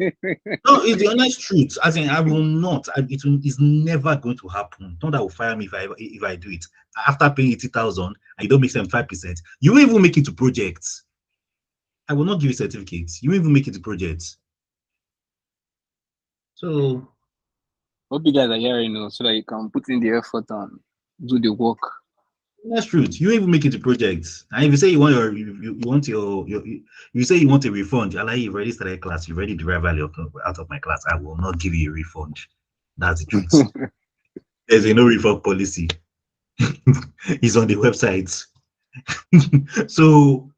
No, it's the honest truth. As in, I will not. It's never going to happen. Don't that will fire me if I do it. After paying 80,000 and you don't make 75%, you won't even make it to projects. I will not give you certificates. You won't even make it to projects. So Hope you guys are hearing, so that you can put in the effort and do the work. that's truth. You even make it to projects. And if you say you want you want your you say you want a refund, you've already started class, you've already derived value out of my class. I will not give you a refund. That's the truth. There's a no refund policy. It's on the website. So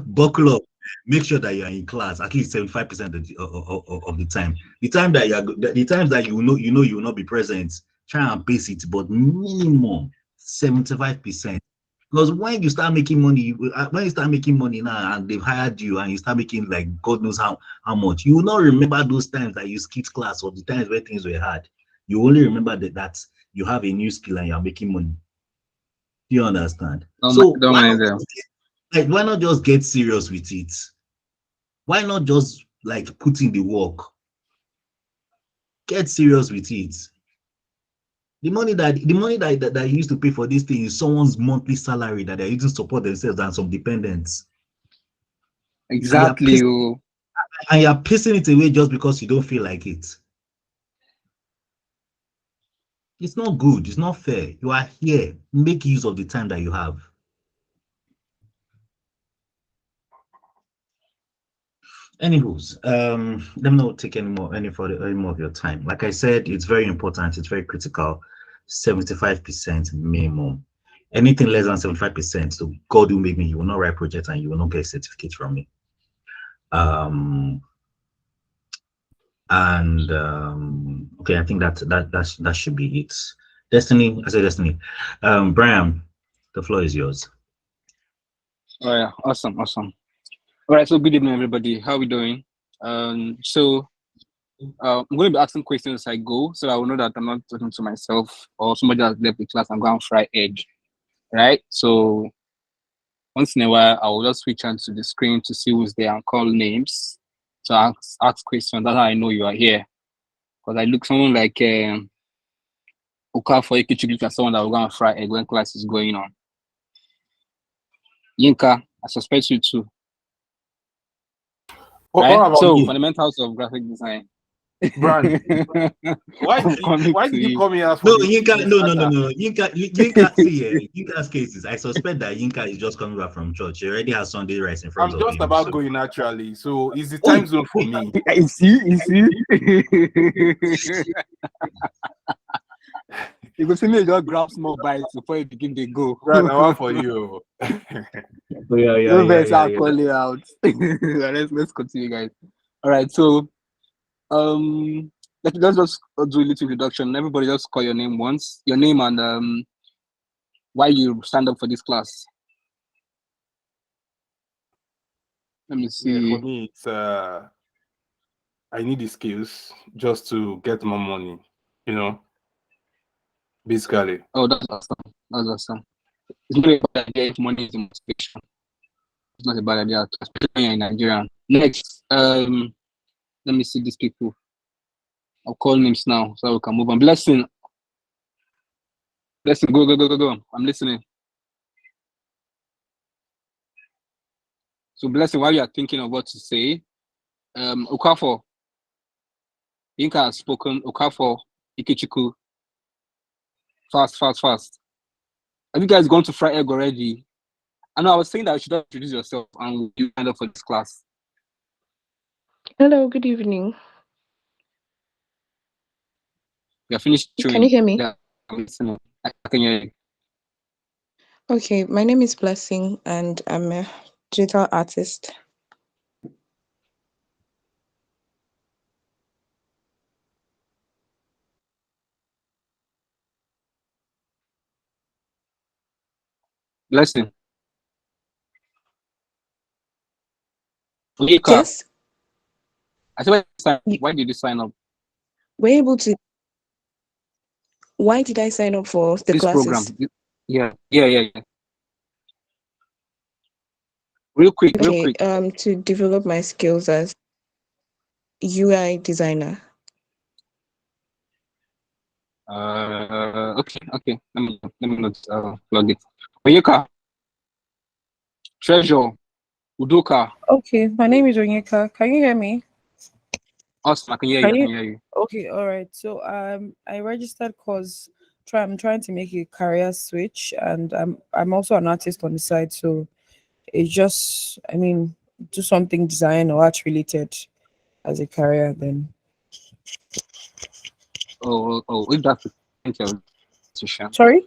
buckle up. Make sure that you are in class at least 75% of the time. The time that the times that you know you will not be present, try and pace it, but minimum 75%. Because when you start making money, now and they've hired you and you start making like God knows how much, you will not remember those times that you skipped class or the times where things were hard. You only remember that you have a new skill and you're making money. Do you understand? So Don't mind them. why not just get serious with it? Why not just like put in the work? Get serious with it. The money that you used to pay for this thing is someone's monthly salary that they're using to support themselves and some dependents. Exactly. And you're pissing it away just because you don't feel like it. It's not good. It's not fair. You are here. Make use of the time that you have. Anywho's, let me not take any more of your time. Like I said, it's very important. It's very critical. 75% minimum. Anything less than 75%, so God will make me. You will not write project and you will not get a certificate from me. Okay, I think that should be it. Destiny, I said Destiny. Brian, the floor is yours. Oh yeah, awesome. All right, so good evening, everybody. How are we doing? So I'm going to be asking questions as I go, so I will know that I'm not talking to myself or somebody that's left the class and go and fry egg, right? So once in a while, I will just switch onto the screen to see who's there and call names to ask questions. That's how I know you are here. Because I look someone like Okafor Ikichi looks like someone that will go and fry egg when class is going on. Yinka, I suspect you too. Right? So me? fundamentals of graphic design. Brand. Why did you call me out for no, this? Yinka, no. Yinka, see, Yinka's cases. I suspect that Yinka is just coming back from church. He already has Sunday rice in front I'm of just him. about going naturally, so it's the time zone for me. You see? You go see me just grab small bites before you begin to go. Brand, I want for you. I'll call you out. Let's continue, guys. All right, so let's just do a little introduction. Everybody just call your name once. Your name and why you stand up for this class. Let me see. Yeah, for me, it's I need the skills just to get more money, basically. Oh, that's awesome. It's not a bad idea if money is the motivation. It's not a bad idea, especially when you're in Nigeria. Next, let me see these people. I'll call names now so we can move on. Blessing, go. I'm listening. So, Blessing, while you are thinking of what to say, Okafor, Yinka has spoken. Okafor, Ikechukwu, fast. Have you guys gone to fry egg already? I know I was saying that you should introduce yourself and you sign up for this class. Hello, good evening. We are finished chewing. Can you hear me? Yeah, I'm listening. I can hear you. Okay, my name is Blessing and I'm a digital artist. Blessing. Yes. I said, why did you sign up? We're able to. Why did I sign up for the this classes? Program? Yeah. Real quick. To develop my skills as UI designer. Okay. Let me not plug it. Oyeka, Treasure, Udoka. Okay, my name is Onyeka. Can you hear me? Awesome. I can hear you. Can I you? can hear you. Okay, all right. So I registered because I'm trying to make a career switch, and I'm also an artist on the side. So it's just, I mean, do something design or art related as a career. Then If that's the institution. sorry.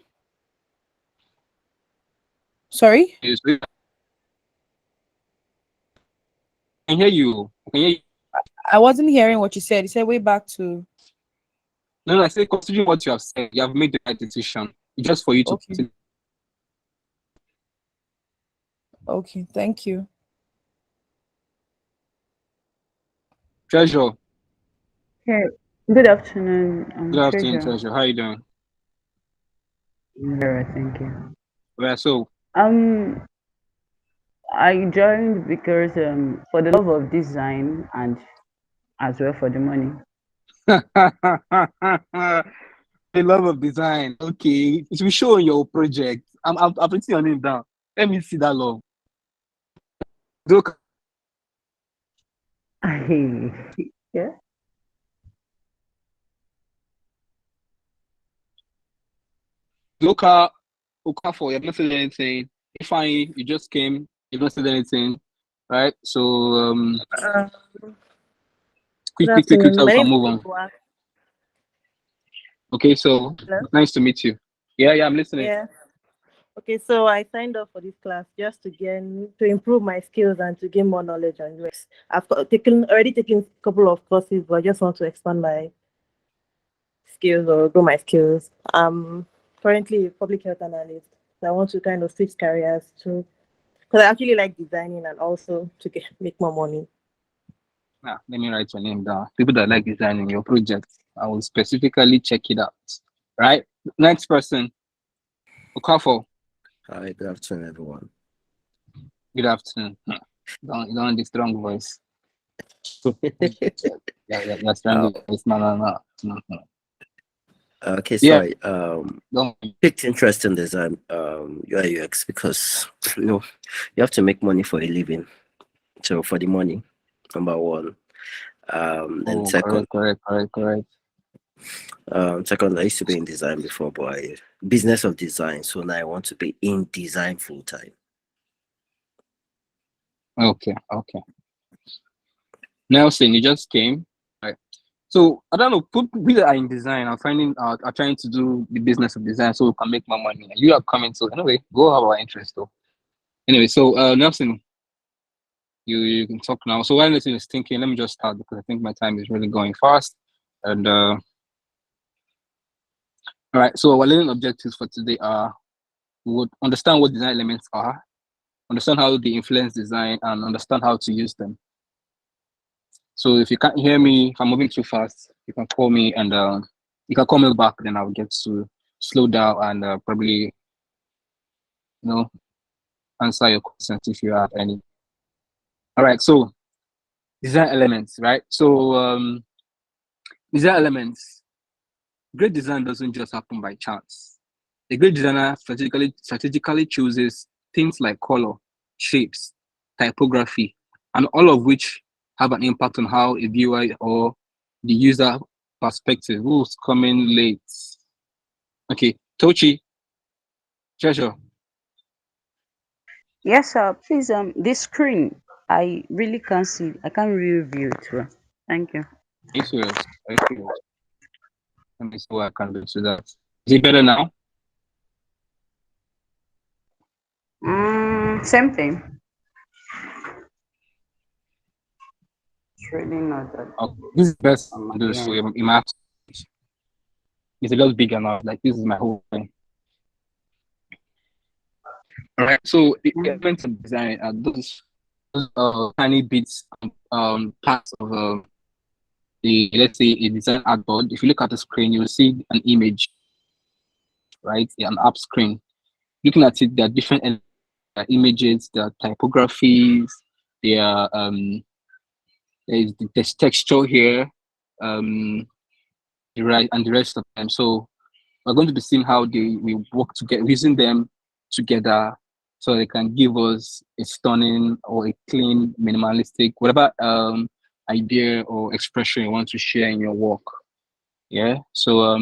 Sorry, I can hear you. I can hear you. I wasn't hearing what you said. You said way back to. No, I say considering what you have said, you have made the right decision. It's just for you to Okay. Okay, thank you. Treasure. Hey, good afternoon. Good afternoon, Treasure. Treasure. How are you doing? Very well, thank you. Well, so I joined because for the love of design and as well for the money. the love of design. Okay, it will show in your project. I'm putting your name down. Let me see that love. Look, Yeah. Loka, Okafor, you've not said anything. Ifeanyi, you just came. You've not said anything, right? So quick, Good so we afternoon. My can name move is on. Ibua. Okay, so Hello? nice to meet you. Yeah, I'm listening. Yeah. Okay, so I signed up for this class just to improve my skills and to gain more knowledge on UX. I've already taken a couple of courses, but I just want to expand my skills or grow my skills. I'm currently a public health analyst. So I want to kind of switch careers to because I actually like designing and also to make more money. Now, let me write your name down. People that like designing your project, I will specifically check it out. Right? Next person, Okafor. Hi, good afternoon, everyone. Good afternoon. You don't have the strong voice. Yeah, strong voice. No. Okay, Yeah. sorry. Don't. Picked interest in design, UI UX because you have to make money for a living. So for the money, number one. Then second, Correct. second, I used to be in design before, but business of design. So now I want to be in design full time. Okay. Nelson, you just came. Right. So I don't know. People that are in design are trying to do the business of design so we can make more money. You are coming. So anyway, go have our interest though. Anyway, so Nelson, you can talk now. So while Nelson is thinking, let me just start because I think my time is really going fast. And all right. So our learning objectives for today are: we would understand what design elements are, understand how they influence design, and understand how to use them. So if you can't hear me, if I'm moving too fast, you can call me and you can call me back. Then I'll get to slow down and probably, answer your questions if you have any. All right. So design elements, right? So design elements. Great design doesn't just happen by chance. A great designer strategically chooses things like color, shapes, typography, and all of which have an impact on how a viewer or the user perspective who's coming late. Okay, Tochi, Treasure. Yes, sir. Please, this screen, I really can't see. I can't really view it well. Thank you. Are you serious? Let me see what I can do to that. Is it better now? Same thing. It's really not that. Okay. This is the best on my do so end. in my it's a little bigger now. Like this is my whole thing. All right. So the elements of design are those tiny bits, parts of let's say a design artboard. If you look at the screen, you will see an image, right? An app screen. Looking at it, there are different images, there are typographies, there are there's texture here, the right and the rest of them. So we're going to be seeing how we work together, using them together, so they can give us a stunning or a clean, minimalistic, whatever idea or expression you want to share in your work. Yeah. So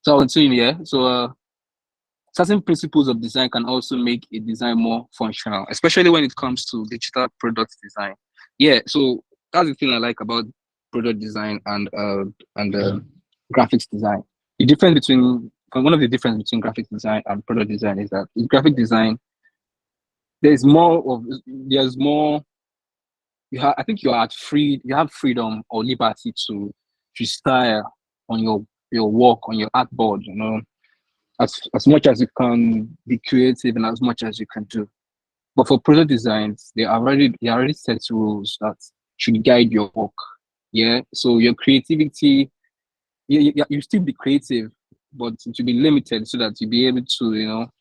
so I'll continue. Yeah. So certain principles of design can also make a design more functional, especially when it comes to digital product design. Yeah. So that's the thing I like about product design and graphics design. The difference between one of the difference between graphic design and product design is that in graphic design, there's more. I think you have freedom or liberty to style on your work, on your artboard, you know, as much as you can be creative and as much as you can do. But for product designs, they already set rules that should guide your work. Yeah. So your creativity, you still be creative, but to be limited so that you be able to, you know,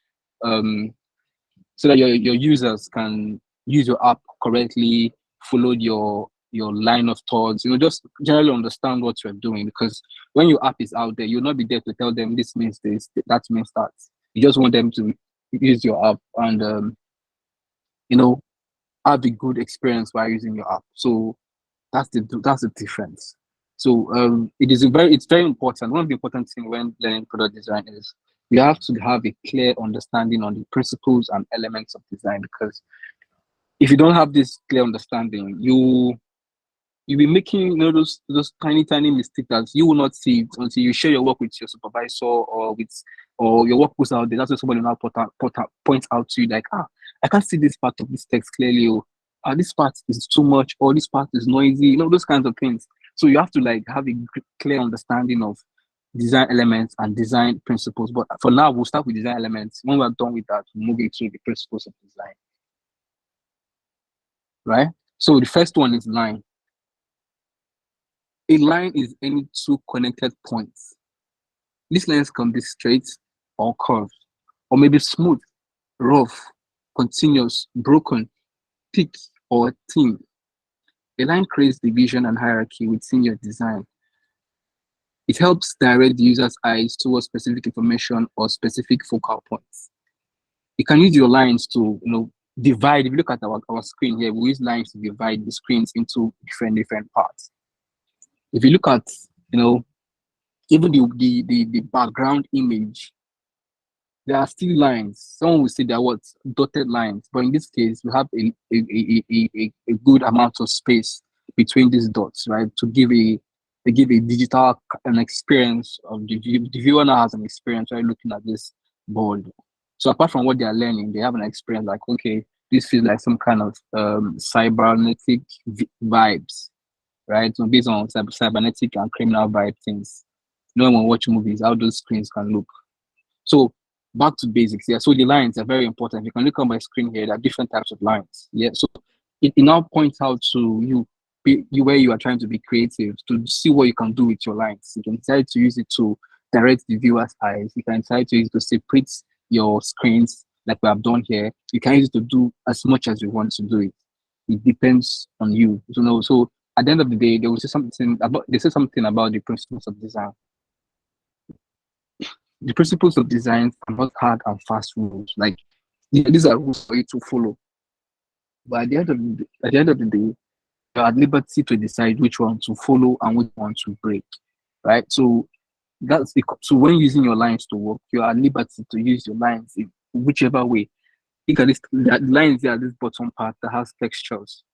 so that your users can use your app correctly, follow your line of thoughts, you know, just generally understand what you're doing. Because when your app is out there, you'll not be there to tell them this means this, that means that. You just want them to use your app and you know, have a good experience while using your app. So that's the difference. So it's very important. One of the important things when learning product design is you have to have a clear understanding on the principles and elements of design, because if you don't have this clear understanding, you'll be making, you know, those tiny mistakes that you will not see it until you share your work with your supervisor or your work goes out there. That's when somebody now point out to you like, I can't see this part of this text clearly, or this part is too much, or this part is noisy, you know, those kinds of things. So you have to like have a clear understanding of design elements and design principles. But for now, we'll start with design elements. When we're done with that, we'll move into the principles of design. Right? So the first one is line. A line is any two connected points. These lines can be straight or curved, or maybe smooth, rough, continuous, broken, thick, or thin. A line creates division and hierarchy within your design. It helps direct the user's eyes towards specific information or specific focal points. You can use your lines to, you know, divide. If you look at our screen here, we use lines to divide the screens into different parts. If you look at, you know, even the background image, there are still lines. Someone will say they're what? Dotted lines. But in this case, we have a good amount of space between these dots, right? To give a digital an experience of the viewer now has an experience right looking at this board. So apart from what they are learning, they have an experience like, okay, this feels like some kind of cybernetic vibes, right? So based on cybernetic and criminal vibe things, knowing when watching movies, how those screens can look. So back to basics. Yeah. So the lines are very important. You can look on my screen here. There are different types of lines. Yeah. So it now points out to you where you are trying to be creative to see what you can do with your lines. You can decide to use it to direct the viewer's eyes. You can decide to use it to separate your screens like we have done here. You can use it to do as much as you want to do it. It depends on you. So at the end of the day, they will say something about the principles of design. The principles of design are not hard and fast rules. Like these are rules for you to follow. But at the end of the day, you're at liberty to decide which one to follow and which one to break. Right? So so when using your lines to work, you are at liberty to use your lines in whichever way. Look at this, the lines there at this bottom part that has textures.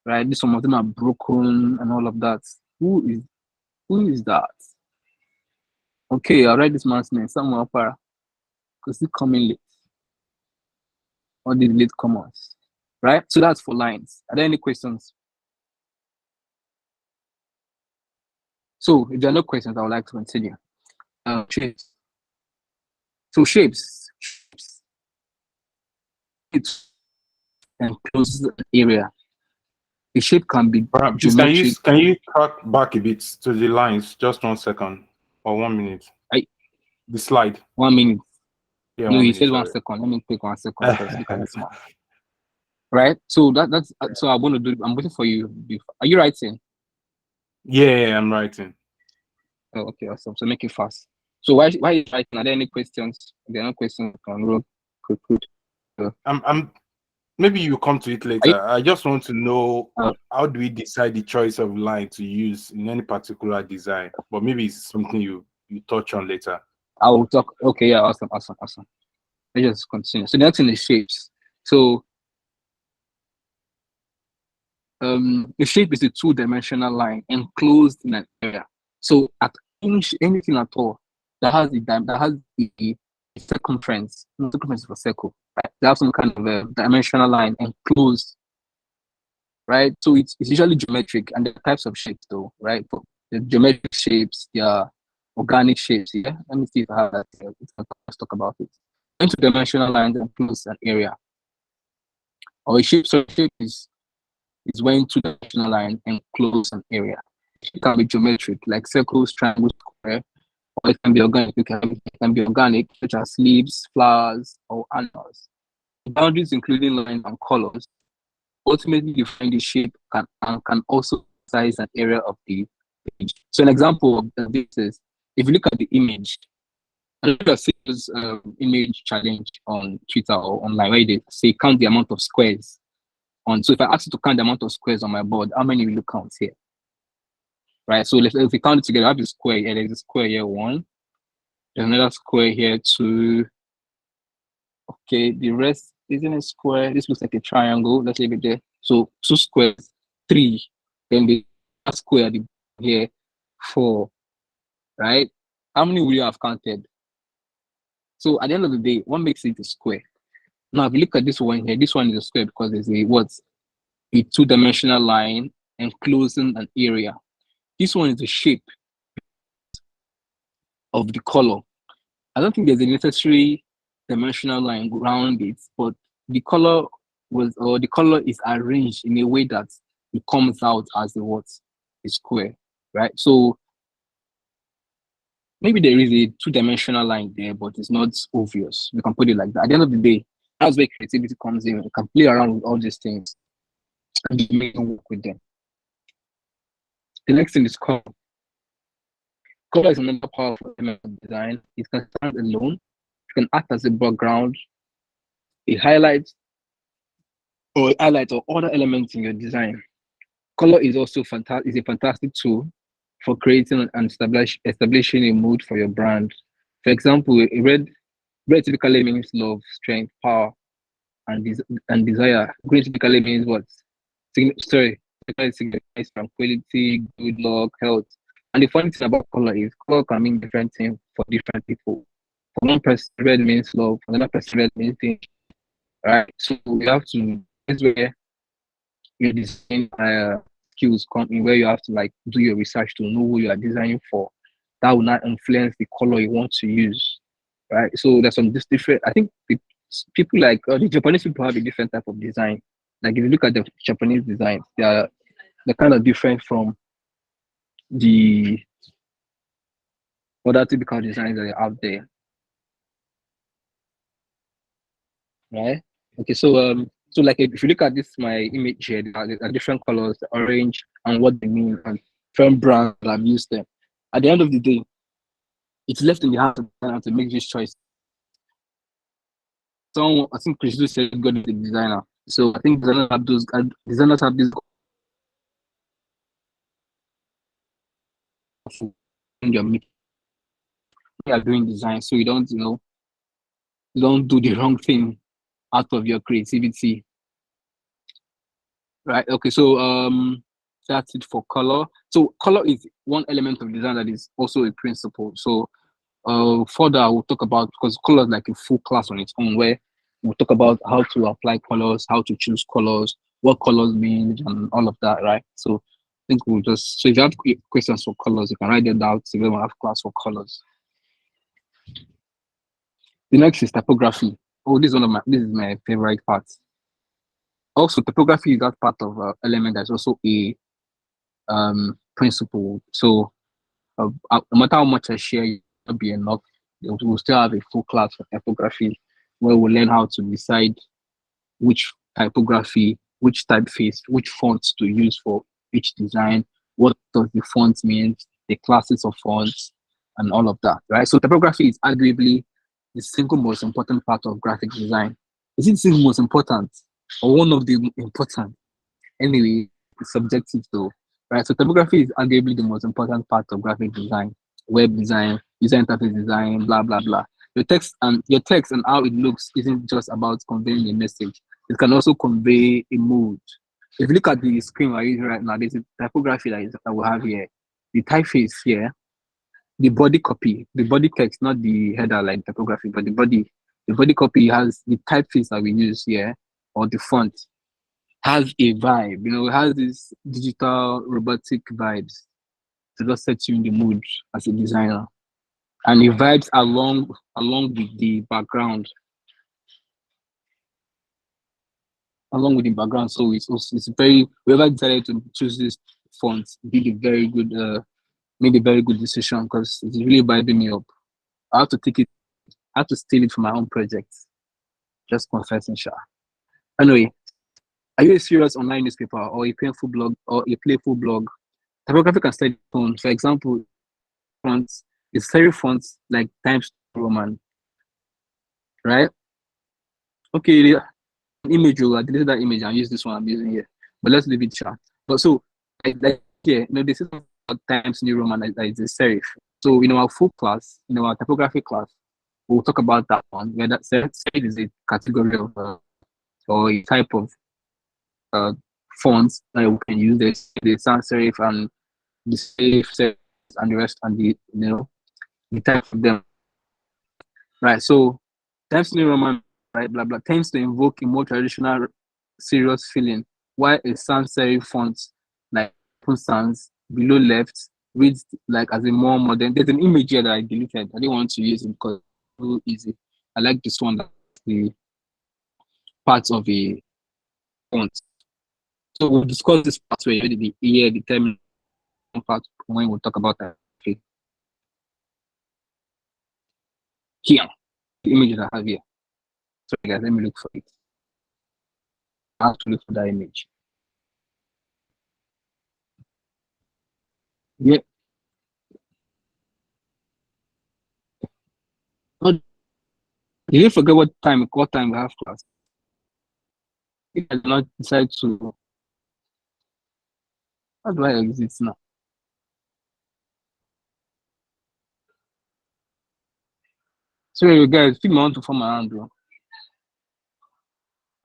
Right? Some of them are broken and all of that. Who is that? Okay, I'll write this man's name, Samuel Para, because he's coming late. All these late comers. Right? So that's for lines. Are there any questions? So if there are no questions, I would like to continue. Shapes. So shapes. It's encloses an area. A shape can be geometric. Can you cut back a bit to the lines? Just 1 second or 1 minute. The slide. 1 minute. Yeah, no, you said 1 second. Let me take 1 second first. Look at this one. right? So that's so I want to do. I'm waiting for you. Are you writing? Yeah, I'm writing. Oh, okay, awesome. So make it fast. So why are you writing? Are there any questions? If there are no questions on road. Good. I'm maybe you come to it later. I just want to know how do we decide the choice of line to use in any particular design, but maybe it's something you touch on later. I will talk. Okay, yeah, awesome. Let's just continue. So the next thing is shapes. So the shape is a two-dimensional line enclosed in an area. So at anything at all that has the circumference, no, circumference of a circle, right? They have some kind of a dimensional line enclosed, right? So it's usually geometric, and the types of shapes though, right? For the geometric shapes, they are organic shapes. Yeah, let me see if I have that here. Let's talk about it. Two-dimensional lines enclose an area, or a shape. So shape is when two-dimensional line enclose an area. It can be geometric, like circles, triangles, square, or it can be organic. It can be organic, such as leaves, flowers, or animals. The boundaries, including lines and colors, ultimately define the shape and can also size an area of the page. So an example of this is, if you look at the image, I don't know if you've seen this image challenge on Twitter or online, where they say count the amount of squares on. So if I ask you to count the amount of squares on my board, how many will you count here? Right. So if we count it together, I have a square here. There's a square here, 1. There's another square here, 2. Okay, the rest isn't a square. This looks like a triangle. Let's leave it there. So 2 squares, 3. Then the square here, 4. Right? How many will you have counted? So at the end of the day, what makes it a square? Now, if you look at this one here, this one is a square because there's a two-dimensional line enclosing an area. This one is the shape of the color. I don't think there's a necessary dimensional line around it, but the color is arranged in a way that it comes out as a square, right? So maybe there is a two-dimensional line there, but it's not obvious. We can put it like that. At the end of the day, that's where creativity comes in. You can play around with all these things and you make them work with them. The next thing is color. Color is another powerful element of design. It can stand alone. It can act as a background. It highlights or other elements in your design. Color is also a fantastic tool for creating and establishing a mood for your brand. For example, red typically means love, strength, power, and desire. Green typically means what? It signifies tranquility, good luck, health. And the funny thing about color is color can mean different things for different people. For one person, red means love. For another person, red means things. Right? So you have to, that's where your design skills come in, where you have to like do your research to know who you are designing for. That will not influence the color you want to use. Right? So there's some different, I think people like the Japanese people have a different type of design. Like if you look at the Japanese design, they're kind of different from the other typical designs that are out there. Right? Okay, so like if you look at this, my image here, there are different colors, the orange, and what they mean, and different brands that I've used them. At the end of the day, it's left in the hands of the designer to make this choice. So I think Chris said God is the designer. So I think designers have this when you're doing design, so you don't do the wrong thing out of your creativity. Right. Okay. So that's it for color. So color is one element of design that is also a principle. So further we'll talk about, because color is like a full class on its own, where we'll talk about how to apply colors, how to choose colors, what colors mean, and all of that, right? So I think we'll just, so if you have questions for colors, you can write them down if you want to have class for colors. The next is typography. Oh, this is my favorite part. Also, typography is that part of element that's also a principle. So no matter how much I share, it will not be enough. We'll still have a full class for typography where we'll learn how to decide which typography, which typeface, which fonts to use for each design, what does the font mean, the classes of fonts, and all of that, right? So typography is arguably the single most important part of graphic design. Is it the single most important or one of the important? Anyway, it's subjective though, right? So typography is arguably the most important part of graphic design, web design, user interface design, blah blah blah. Your text and how it looks isn't just about conveying a message. It can also convey a mood. If you look at the screen we're using right now, there's a typography that we have here. The typeface here, the body copy, the body text, not the header like typography, but the body copy has the typeface that we use here, or the font has a vibe, it has this digital robotic vibes to just set you in the mood as a designer. And it vibes along with the background. So it's very, whoever decided to choose this font made a very good decision, because it's really vibing me up. I have to steal it for my own project. Just confessing, sha. Anyway, are you a serious online newspaper or a playful blog? Typography can study fonts. For example, fonts is serif fonts like Times New Roman, right? Okay, the image, I deleted that image and use this one I'm using here. But let's leave it short. But so, this is Times New Roman that is a serif. So in our full class, in our typography class, we'll talk about that one, where that serif is a category of or a type of fonts that we can use, the sans serif and the serif and the rest, and the type of them, right? So Times New Roman, right, blah blah, tends to invoke a more traditional, serious feeling, while a sans serif font like sans below left reads like as a more modern. There's an image here that I deleted. I didn't want to use it because it's too easy. I like this one, that's the parts of a font. So we'll discuss this part where the term part when we'll talk about that. Okay. Here, the image that I have here. Sorry guys, let me look for it. I have to look for that image. Yeah. Oh, did you forget what time we have class? If I do not decide to, how do I exit now? Sorry, guys, figure me want to form around, bro.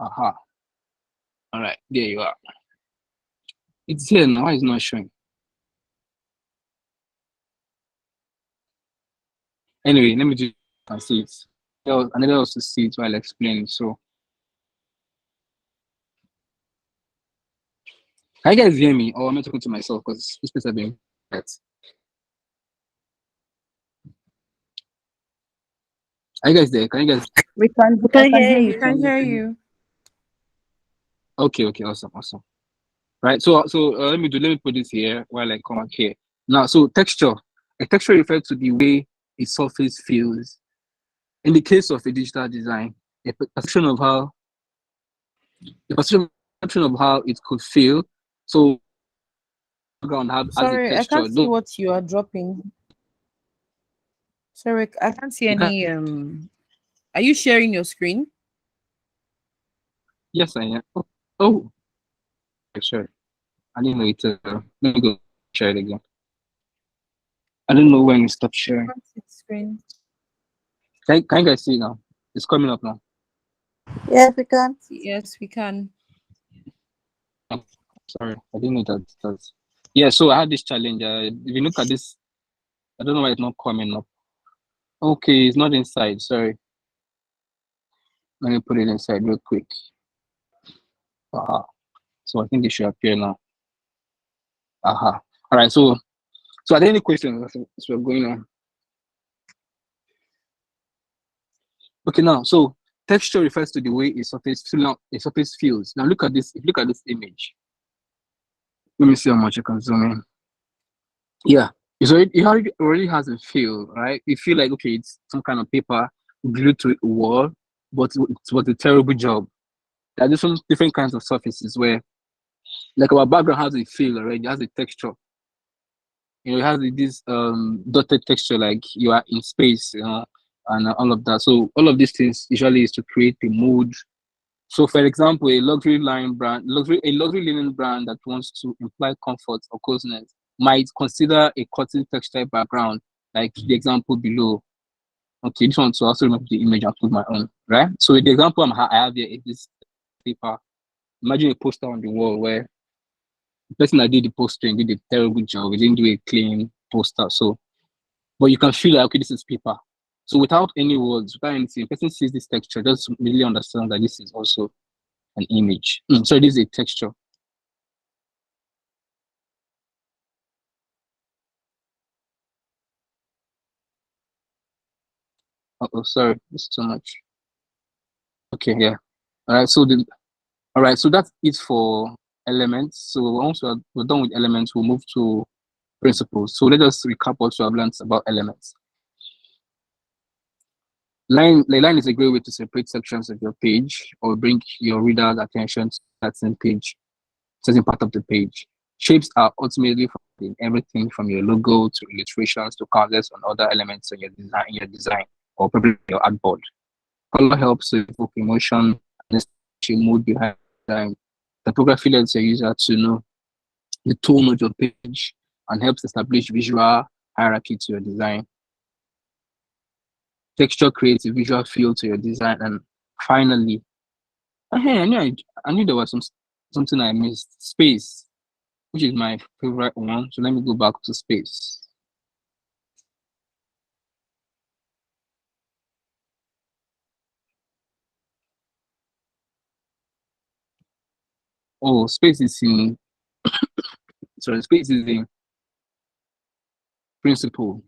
Aha. All right, there you are. It's here now. Why is it not showing? Anyway, let me just see it. I never also see it while explaining. So, can you guys hear me, or am I talking to myself? Because this place has been quiet. Are you guys there? Can you guys? We can hear you. We can hear you. Okay, awesome. Right. So let me put this here while I come back here. Now, so texture. A texture refers to the way a surface feels. In the case of a digital design, a perception of how it could feel. So, Sorry, I can't see what you are dropping. Sorry, I can't see any. Are you sharing your screen? Yes, I am. Oh, sure. I didn't know it. Let me go share it again. I don't know when it stopped sharing. Screen. Can you guys see now? It's coming up now. Yes, we can. Yes, we can. Sorry, I didn't know that. Yeah, so I had this challenge. If you look at this, I don't know why it's not coming up. Okay, it's not inside. Sorry. Let me put it inside real quick. So I think it should appear now. All right. So are there any questions as we're going on? Okay, now so texture refers to the way a surface feels. Now look at this. If you look at this image, let me see how much I can zoom in. Yeah, it already has a feel, right? You feel like, okay, it's some kind of paper glued to a wall, but it was a terrible job. there are different kinds of surfaces where, like our background has a feel already, has a texture. It has this dotted texture, like you are in space, and all of that. So all of these things usually is to create the mood. So, for example, a luxury linen brand that wants to imply comfort or coziness might consider a cotton textile background, like the example below. Okay, this one to also remove the image and put my own, right? So the example I have here is this paper. Imagine a poster on the wall where the person that did the postering did a terrible job. He didn't do a clean poster. So, but you can feel like, okay, this is paper. So without any words, without anything, the person sees this texture, just really understand that this is also an image. So this is a texture. Oh, sorry, it's too much. Okay, yeah. All right, so that's it for elements. So once we're done with elements, we'll move to principles. So let us recap what we have learned about elements. The line is a great way to separate sections of your page or bring your reader's attention to that certain part of the page. Shapes are ultimately in everything from your logo to illustrations to countless on other elements in your design or probably your artboard. Color helps to evoke emotion and mood behind design. Typography lets your user to know the tone of your page and helps establish visual hierarchy to your design. Texture creates a visual feel to your design. And finally, hey, I knew there was something I missed. Space, which is my favorite one. So let me go back to space. Oh, space is in space is in principle.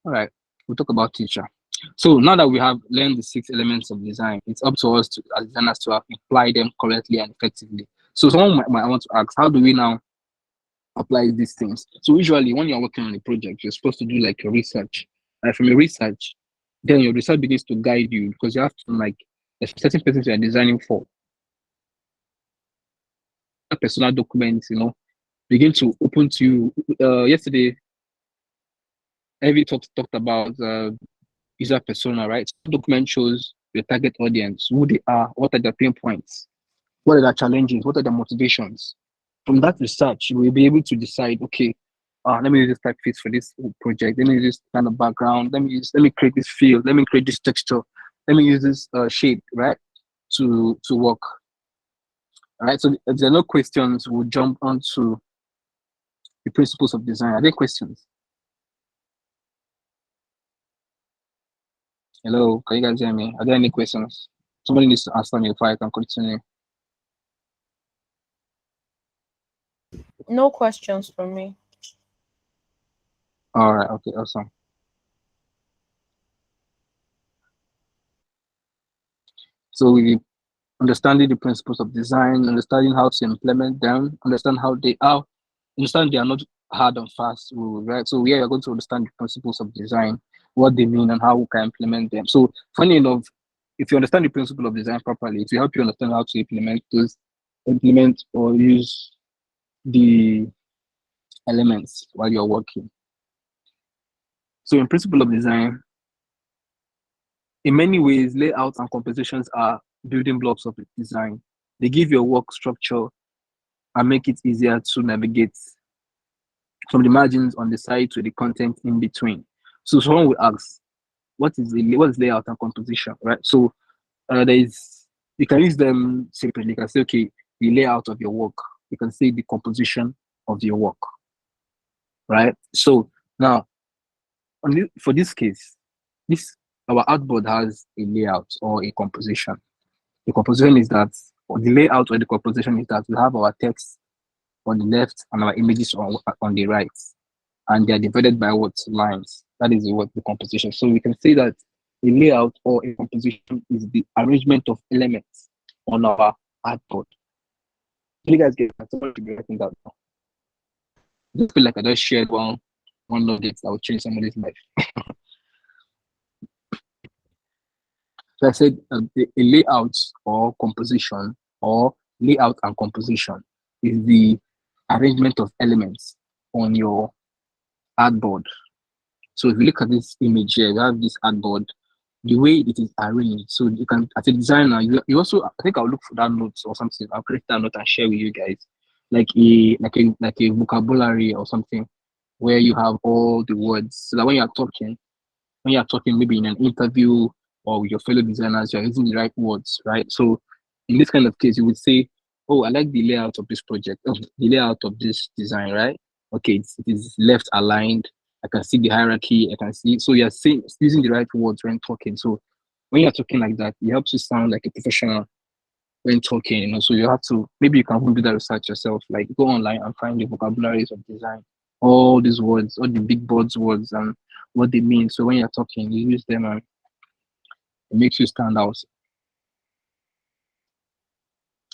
All right, we'll talk about teacher. So now that we have learned the 6 elements of design, it's up to us as designers to apply them correctly and effectively. So someone might want to ask, how do we now apply these things? So usually when you're working on a project, you're supposed to do like your research. And from your research, then your research begins to guide you because you have to like a certain person you're designing for. Personal documents, begin to open to you. Yesterday, Evie talked about user persona, right? So document shows your target audience, who they are, what are their pain points, what are their challenges, what are their motivations. From that research, you will be able to decide, okay, let me use this typeface for this project. Let me use this kind of background. Let me create this field. Let me create this texture. Let me use this shape, right, to work. All right. So if there are no questions, we'll jump onto the principles of design. Are there questions? Hello, can you guys hear me? Are there any questions? Somebody needs to answer me before I can continue. No questions from me. All right. Okay. Awesome. So we understanding the principles of design, understanding how to implement them, understand they are not hard and fast rules, right? So we are going to understand the principles of design, what they mean and how we can implement them. So funny enough, if you understand the principle of design properly, it will help you understand how to implement or use the elements while you're working. So in principle of design, in many ways, layouts and compositions are building blocks of the design. They give your work structure and make it easier to navigate from the margins on the side to the content in between. So someone will ask, what is layout and composition, right? So you can use them separately. You can say, okay, the layout of your work. You can say the composition of your work, right? So now, for this case, our artboard has a layout or a composition. The composition is that, or the layout or the composition is that we have our text on the left and our images on the right, and they are divided by what lines. That is what the composition. So we can say that a layout or a composition is the arrangement of elements on our artboard. You guys get that? Somebody should be writing that down. I just feel like I just shared one knowledge that will change somebody's life. So I said a layout or composition or layout and composition is the arrangement of elements on your artboard. So if you look at this image here, you have this artboard, the way it is arranged. So you can, as a designer, you also, I think I'll look for that note or something. I'll create that note and share with you guys, like a vocabulary or something, where you have all the words, so that when you're talking maybe in an interview or with your fellow designers, you're using the right words, right? So in this kind of case, you would say, "Oh, I like the layout of this project, the layout of this design, right? Okay, it is left aligned. I can see the hierarchy. I can see." So you're saying using the right words when talking. So when you're talking like that, it helps you sound like a professional when talking. So you have to, maybe you can even do that research yourself. Like go online and find the vocabularies of design, all these words, all the big words and what they mean. So when you're talking, you use them and it makes you stand out.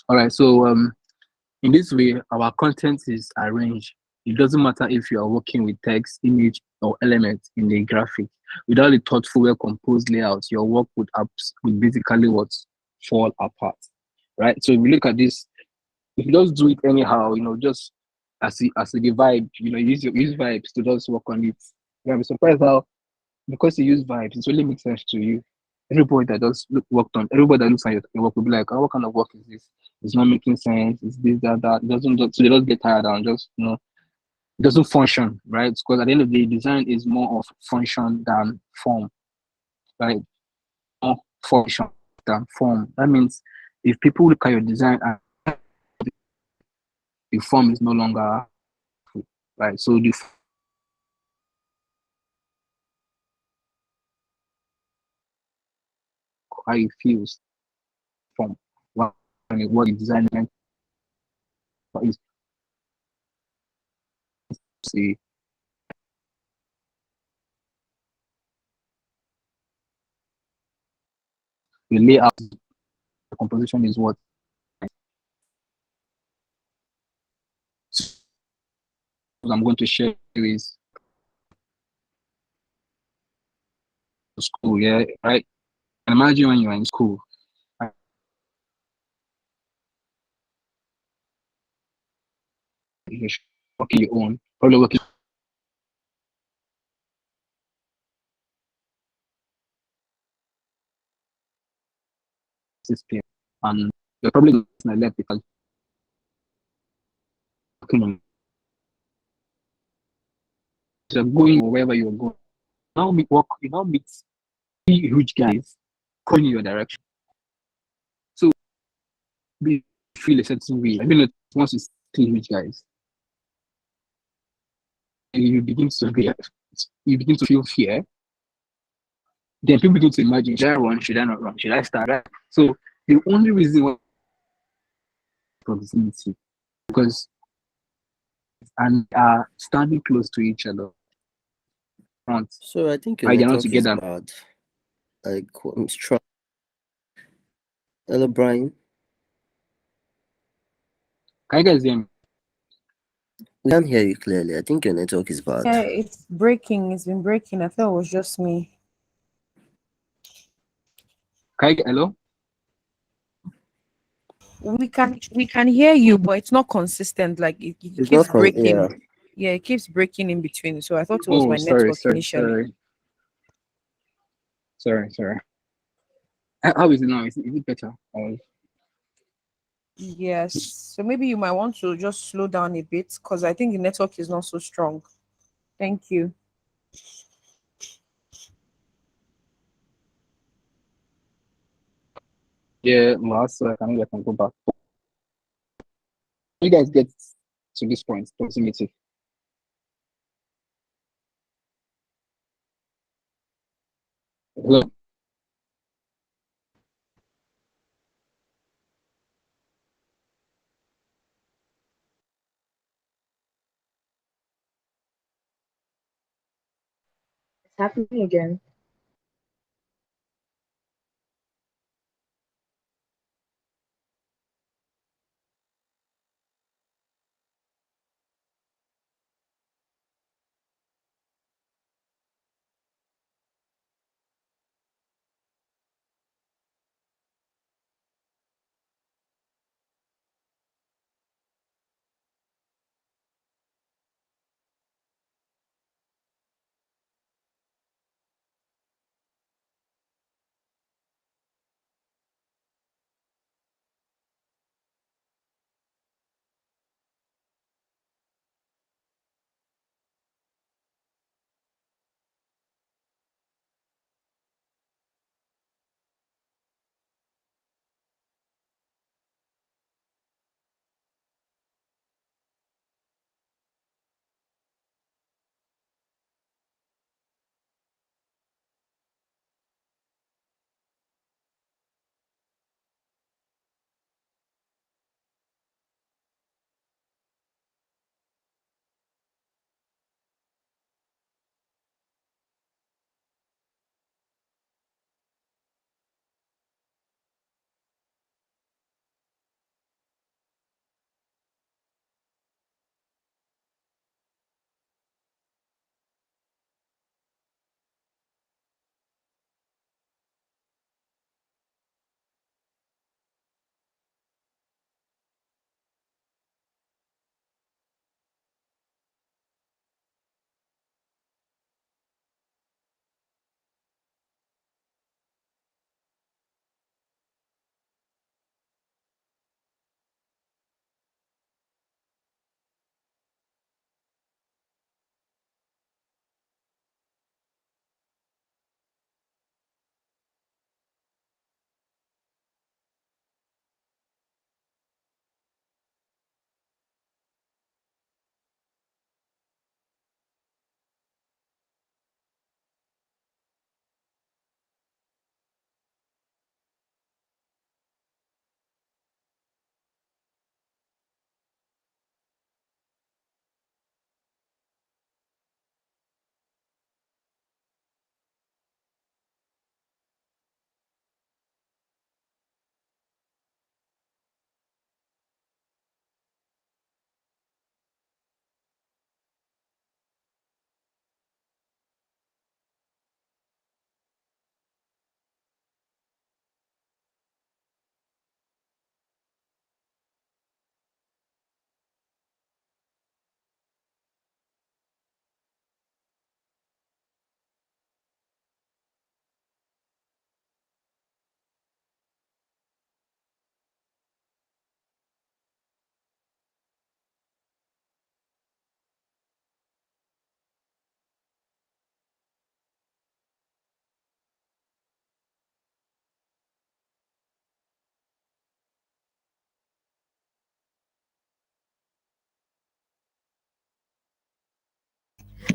All right. So in this way, our content is arranged. It doesn't matter if you are working with text, image, or elements in the graphic. Without a thoughtful, well composed layout, your work would basically what fall apart, right? So if you look at this, if you just do it anyhow, just as a vibe, use vibes to just work on it. You'll be surprised how, because you use vibes, it really makes sense to you. Everybody that worked on, everybody that looks at your work will be like, "Oh, what kind of work is this? It's not making sense. It's this, that, that." It doesn't, so they just get tired and just, it doesn't function, right? Because at the end of the day, design is more of function than form, right? More function than form. That means if people look at your design and the form is no longer right, so the how it feels from what the design meant is see the layout, the composition is what I'm going to share is school, yeah, right? And imagine when you're in school, you're working your own, probably working 6 p.m. and you're probably going to left because you're going wherever you're going. You now meet three huge guys going in your direction. So we feel a certain way. I mean, once you see three huge guys, and you begin to feel fear. Then people begin to imagine, should I run? Should I not run? Should I start? Right? So the only reason why proximity, because and are standing close to each other. Front, So I think your right? They're not network is together. bad. I'm strong. Hello, Brian. Can you guys hear me? We can't hear you clearly. I think your network is bad. Yeah, it's breaking. It's been breaking. I thought it was just me. Hello? We can hear you, but it's not consistent. Like it It's keeps not con- breaking. yeah. Yeah, it keeps breaking in between. So I thought it was Oh, my sorry. network initially. How is it now? Is it better? Yes. So maybe you might want to just slow down a bit because I think the network is not so strong. Thank you. Yeah, last so I can go back. You guys get to this point, proximity. Hello. It's happening again.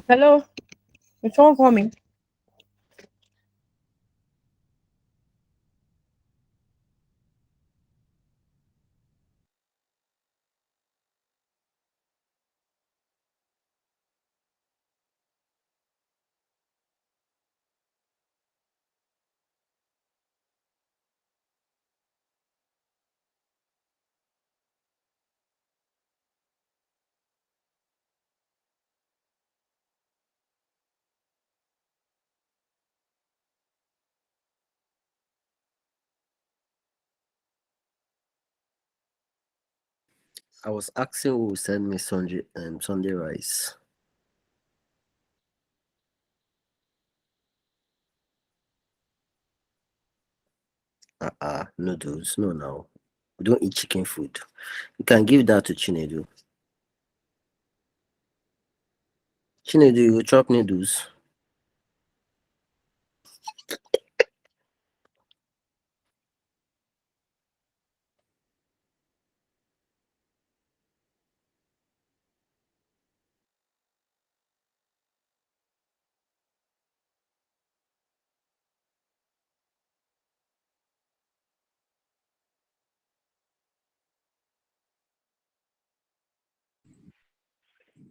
Hello? Is someone coming? I was asking who will send me Sunday rice. Noodles. No, no. We don't eat chicken food. You can give that to Chinedu. Chinedu, you go chop noodles.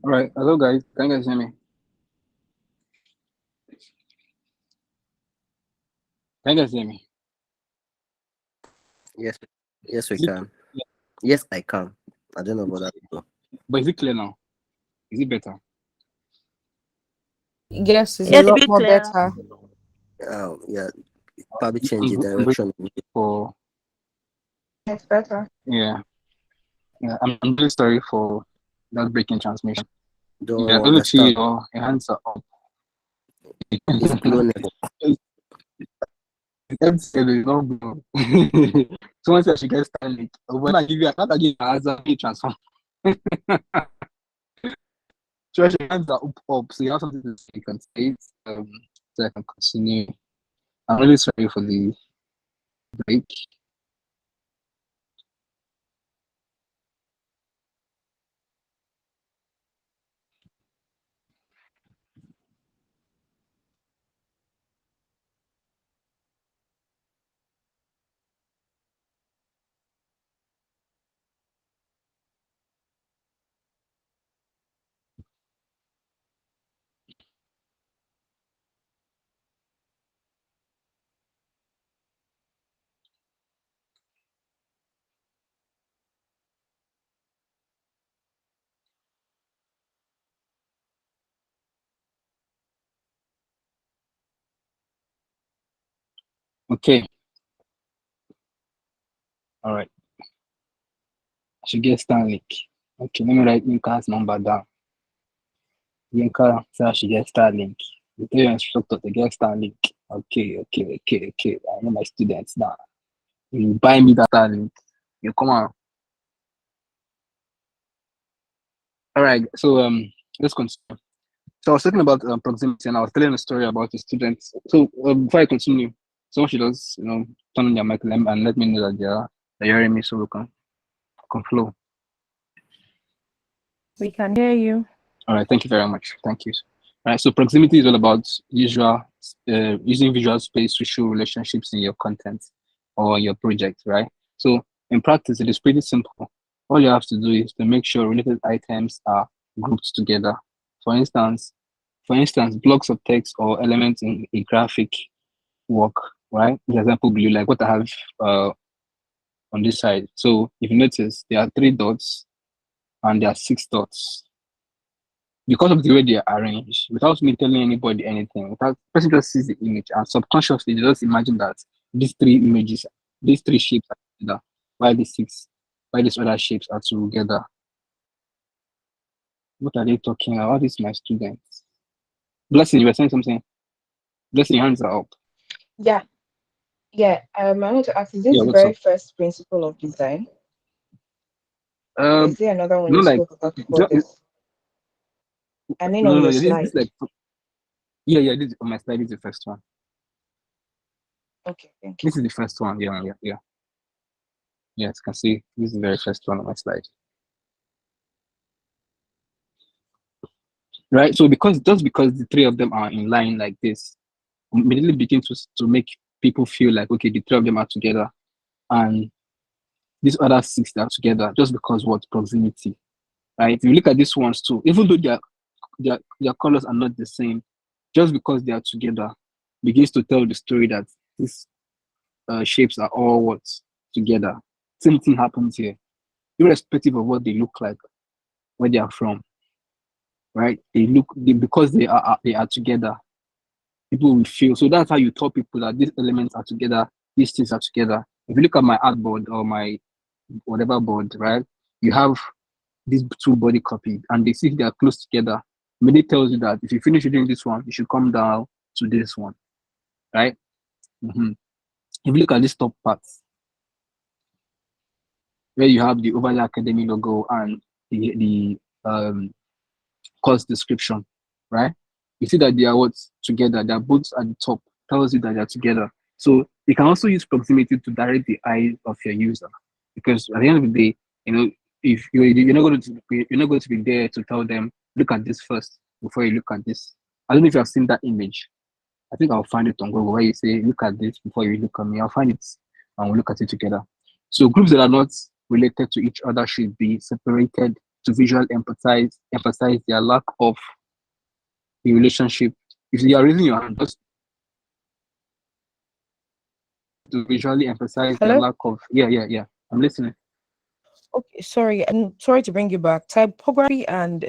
All right. Hello, guys. Can you guys hear me? Can you guys hear me? Yes, yes, we Is it, can. Yes, I can. I don't know about that people. but is it clear now? Is it better? Yes, it's a Yes, a lot bit more clearer. better. Yeah, probably change the I'm direction. for It's better. yeah. I'm really sorry for that breaking transmission. Don't Yeah, Oluchi, understand. your hands are up. It's glow network. Them said it's not blue. Someone said she gets Starlink. When I give you, not I give you an answer, you transform. So your hands are up, so you have something to say. You can say it, so I can continue. I'm really sorry for the break. Okay, all right. I should get Starlink. Okay, let me write Yinka's number down. Yinka said I should get Starlink. The tell your instructor to get Starlink. Okay. I know my students now. You buy me that Starlink. You come on. All right. So let's continue. So I was talking about proximity, and I was telling a story about the students. So before I continue, someone should just turn on their mic and let me know that they're hearing me, so we can flow. We can hear you. All right. Thank you very much. Thank you. All right. So proximity is all about using visual space to show relationships in your content or your project, right? So in practice, it is pretty simple. All you have to do is to make sure related items are grouped together. For instance, blocks of text or elements in a graphic work, right? For example, blue, like what I have on this side. So if you notice, there are 3 dots and there are 6 dots. Because of the way they are arranged, without me telling anybody anything, without person just sees the image and subconsciously they just imagine that these three shapes are together, while these other shapes are together. What are they talking about? This is my students. Blessing, you were saying something. Blessing, your hands are up. Yeah. I want to ask, is this Yeah, the what's very up? first principle of design? Or is there another one No, you like spoke about before this? I mean on no, your this slide. like yeah, this on my slide is the first one. Okay, thank you. This is the first one. Yeah. Yes, you can see this is the very first one on my slide. right? So because the three of them are in line like this, immediately begin to make people feel like, okay, the three of them are together, and these other six that are together just because what proximity, right? If you look at these ones too, even though their colors are not the same, just because they are together begins to tell the story that these shapes are all what together. Same thing happens here, irrespective of what they look like, where they are from, right? Because they are together. People will feel so. That's how you tell people that these elements are together, these things are together. If you look at my artboard or my whatever board, right? You have these two body copy, and they see they are close together. Maybe tells you that if you finish reading this one, you should come down to this one, right? Mm-hmm. If you look at this top part, where you have the Overlay Academy logo and the course description, right? You see that they are what together. They are both at the top. Tells you that they are together. So you can also use proximity to direct the eye of your user, because at the end of the day, if you're not going to be there to tell them look at this first before you look at this. I don't know if you have seen that image. I think I'll find it on Google where you say look at this before you look at me. I'll find it and we'll look at it together. So groups that are not related to each other should be separated to visually emphasize their lack of a relationship. If you are raising your hand, just to visually emphasize their Hello? lack of yeah. I'm listening. Okay, sorry. I'm sorry to bring you back. Typography and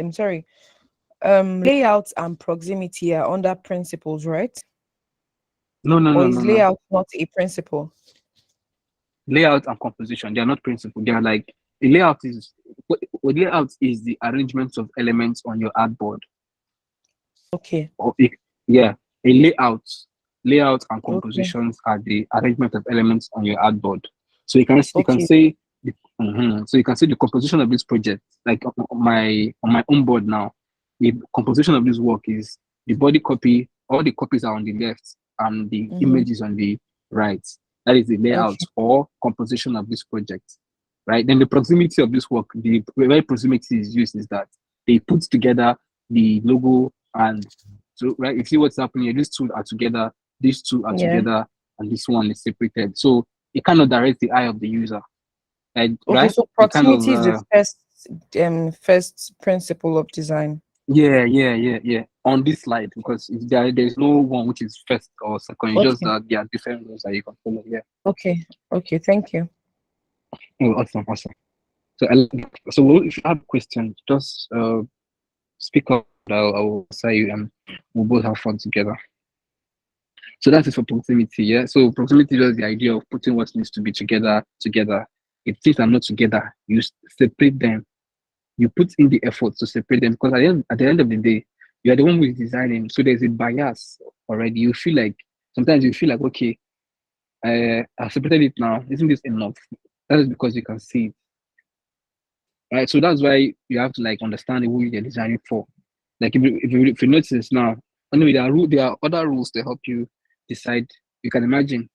layout and proximity are under principles, right? No. Or is layout not a principle? Layout and composition, they are not principle. They are like a layout is what layout is the arrangement of elements on your artboard. Okay. A layout and Okay. compositions are the arrangement of elements on your artboard. So you can say so you can say the composition of this project, like on my own board now, the composition of this work is the body copy, all the copies are on the left and the images on the right. That is the layout or composition of this project, right? Then the proximity of this work, the way proximity is used is that they put together the logo and so right. You see what's happening here. These two are together, these two are together, and this one is separated. So it kind of directs the eye of the user. Okay, right? so proximity is the first principle of design. Yeah. On this slide, because there's no one which is first or second. It's just that there are different rules that you can follow. Yeah. Okay. Thank you. Oh, awesome. So if you have questions, just speak up. I will say you, and we'll both have fun together. So that is for proximity. Yeah. So proximity is the idea of putting what needs to be together. If things are not together, you separate them. You put in the effort to separate them, because at the end of the day, you are the one who is designing. So there's a bias already. Sometimes you feel like, okay, I've separated it now. Isn't this enough? That is because you can see it. Right. So that's why you have to understand who you're designing for. Like if you notice now, anyway, there are other rules to help you decide. You can imagine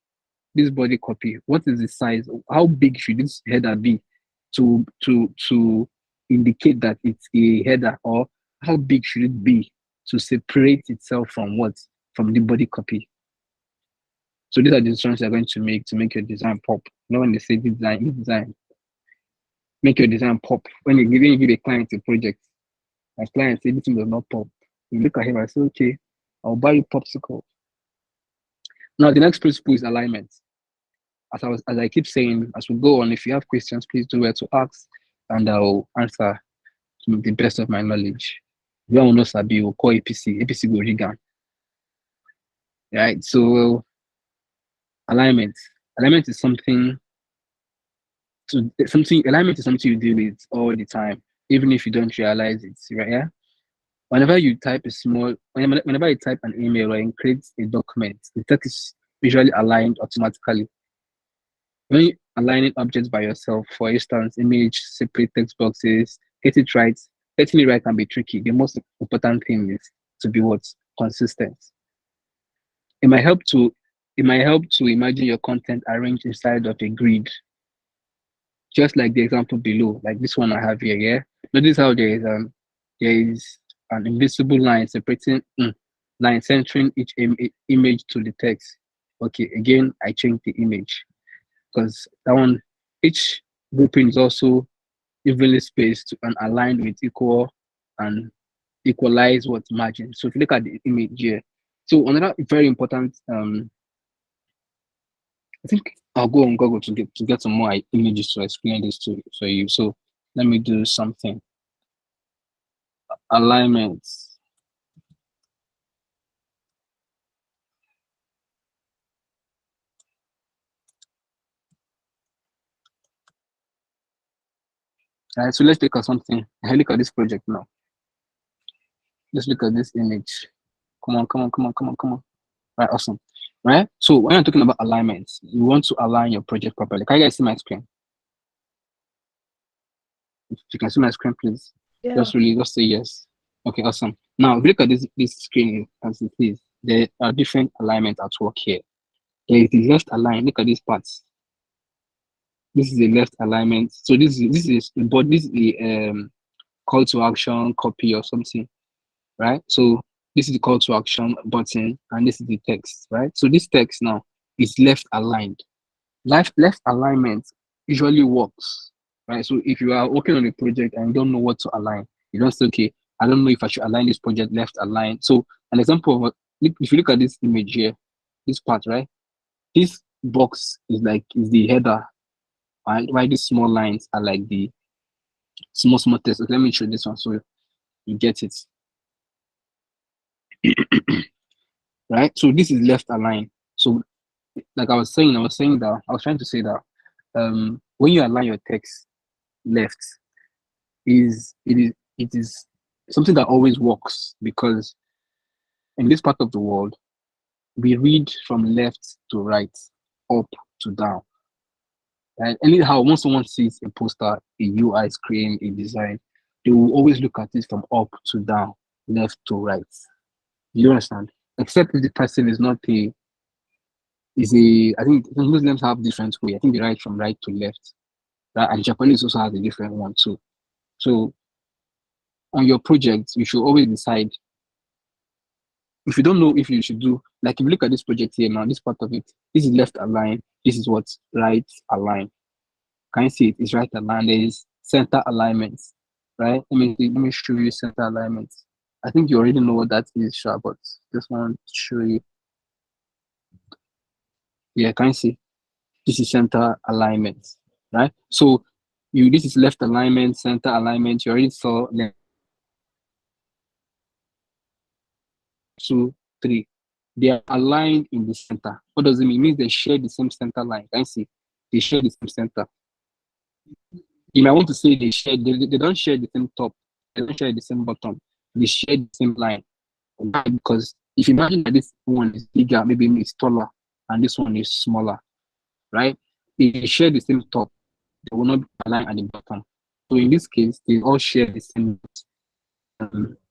this body copy. What is the size? How big should this header be to indicate that it's a header, or how big should it be to separate itself from the body copy? So these are the decisions you're going to make your design pop. When they say design, make your design pop. When you give a client a project, my client say this thing does not pop. You look at him and say, okay, I'll buy you popsicle. Now the next principle is alignment. As I keep saying, as we go on, if you have questions, please do where to ask, and I'll answer to the best of my knowledge. If you don't know Sabi, we'll call APC go Rigan. Right. So alignment is something you deal with all the time, even if you don't realize it, right? Yeah. Whenever you type whenever you type an email or you create a document, the text is visually aligned automatically. When you're aligning objects by yourself, for instance, image, separate text boxes, getting it right can be tricky. The most important thing is to be consistent. It might help to imagine your content arranged inside of a grid, just like the example below, like this one I have here. Yeah, notice how there is an invisible line separating line centering each image to the text. Okay, again, I changed the image because that one, each grouping is also evenly spaced and aligned with equal and equalize what margin. So if you look at the image here, so another very important, I think I'll go on Google to get some more images to explain this to for you. So let me do something. Alignments. All right, so let's look at something. Look at this project now. Let's look at this image. Come on. Right, awesome. Right, so when I'm talking about alignments, you want to align your project properly. Can you guys see my screen? If you can see my screen, please. Yeah. Just say yes. Okay, awesome. Now, if you look at this screen as it is, there are different alignments at work here. There is the left align. Look at these parts. This is the left alignment. So this is the call to action copy or something, right? So this is the call to action button, and this is the text, right? So this text now is left aligned. Left alignment usually works, right? So if you are working on a project and you don't know what to align, you don't say, okay, I don't know if I should align this project left align. So an example of if you look at this image here, this part, right? This box is the header, right? Why these small lines are like the small text. So let me show this one so you get it. Right, so this is left aligned. So like I was trying to say that when you align your text left, it is something that always works, because in this part of the world we read from left to right, up to down. Right? Anyhow, when someone sees a poster, a UI screen, a design, they will always look at it from up to down, left to right. You understand? Except if the person is not I think Muslims have different way. I think they write from right to left. Right? And Japanese also has a different one too. So on your project, you should always decide. If you don't know if you should do, like if you look at this project here now, this part of it, this is left aligned, this is what's right aligned. Can you see it? It's right aligned. There is center alignments, right? Let me show you center alignments. I think you already know what that is, sure, but just want to show you. Yeah, can you see? This is center alignment, right? So this is left alignment, center alignment. You already saw left, 2, 3. They are aligned in the center. What does it mean? It means they share the same center line. Can you see? They share the same center. You might want to say they don't share the same top. They don't share the same bottom. They share the same line. Why? Because if you imagine that this one is bigger, maybe it's taller, and this one is smaller, right? They share the same top. They will not be aligned at the bottom. So in this case, they all share the same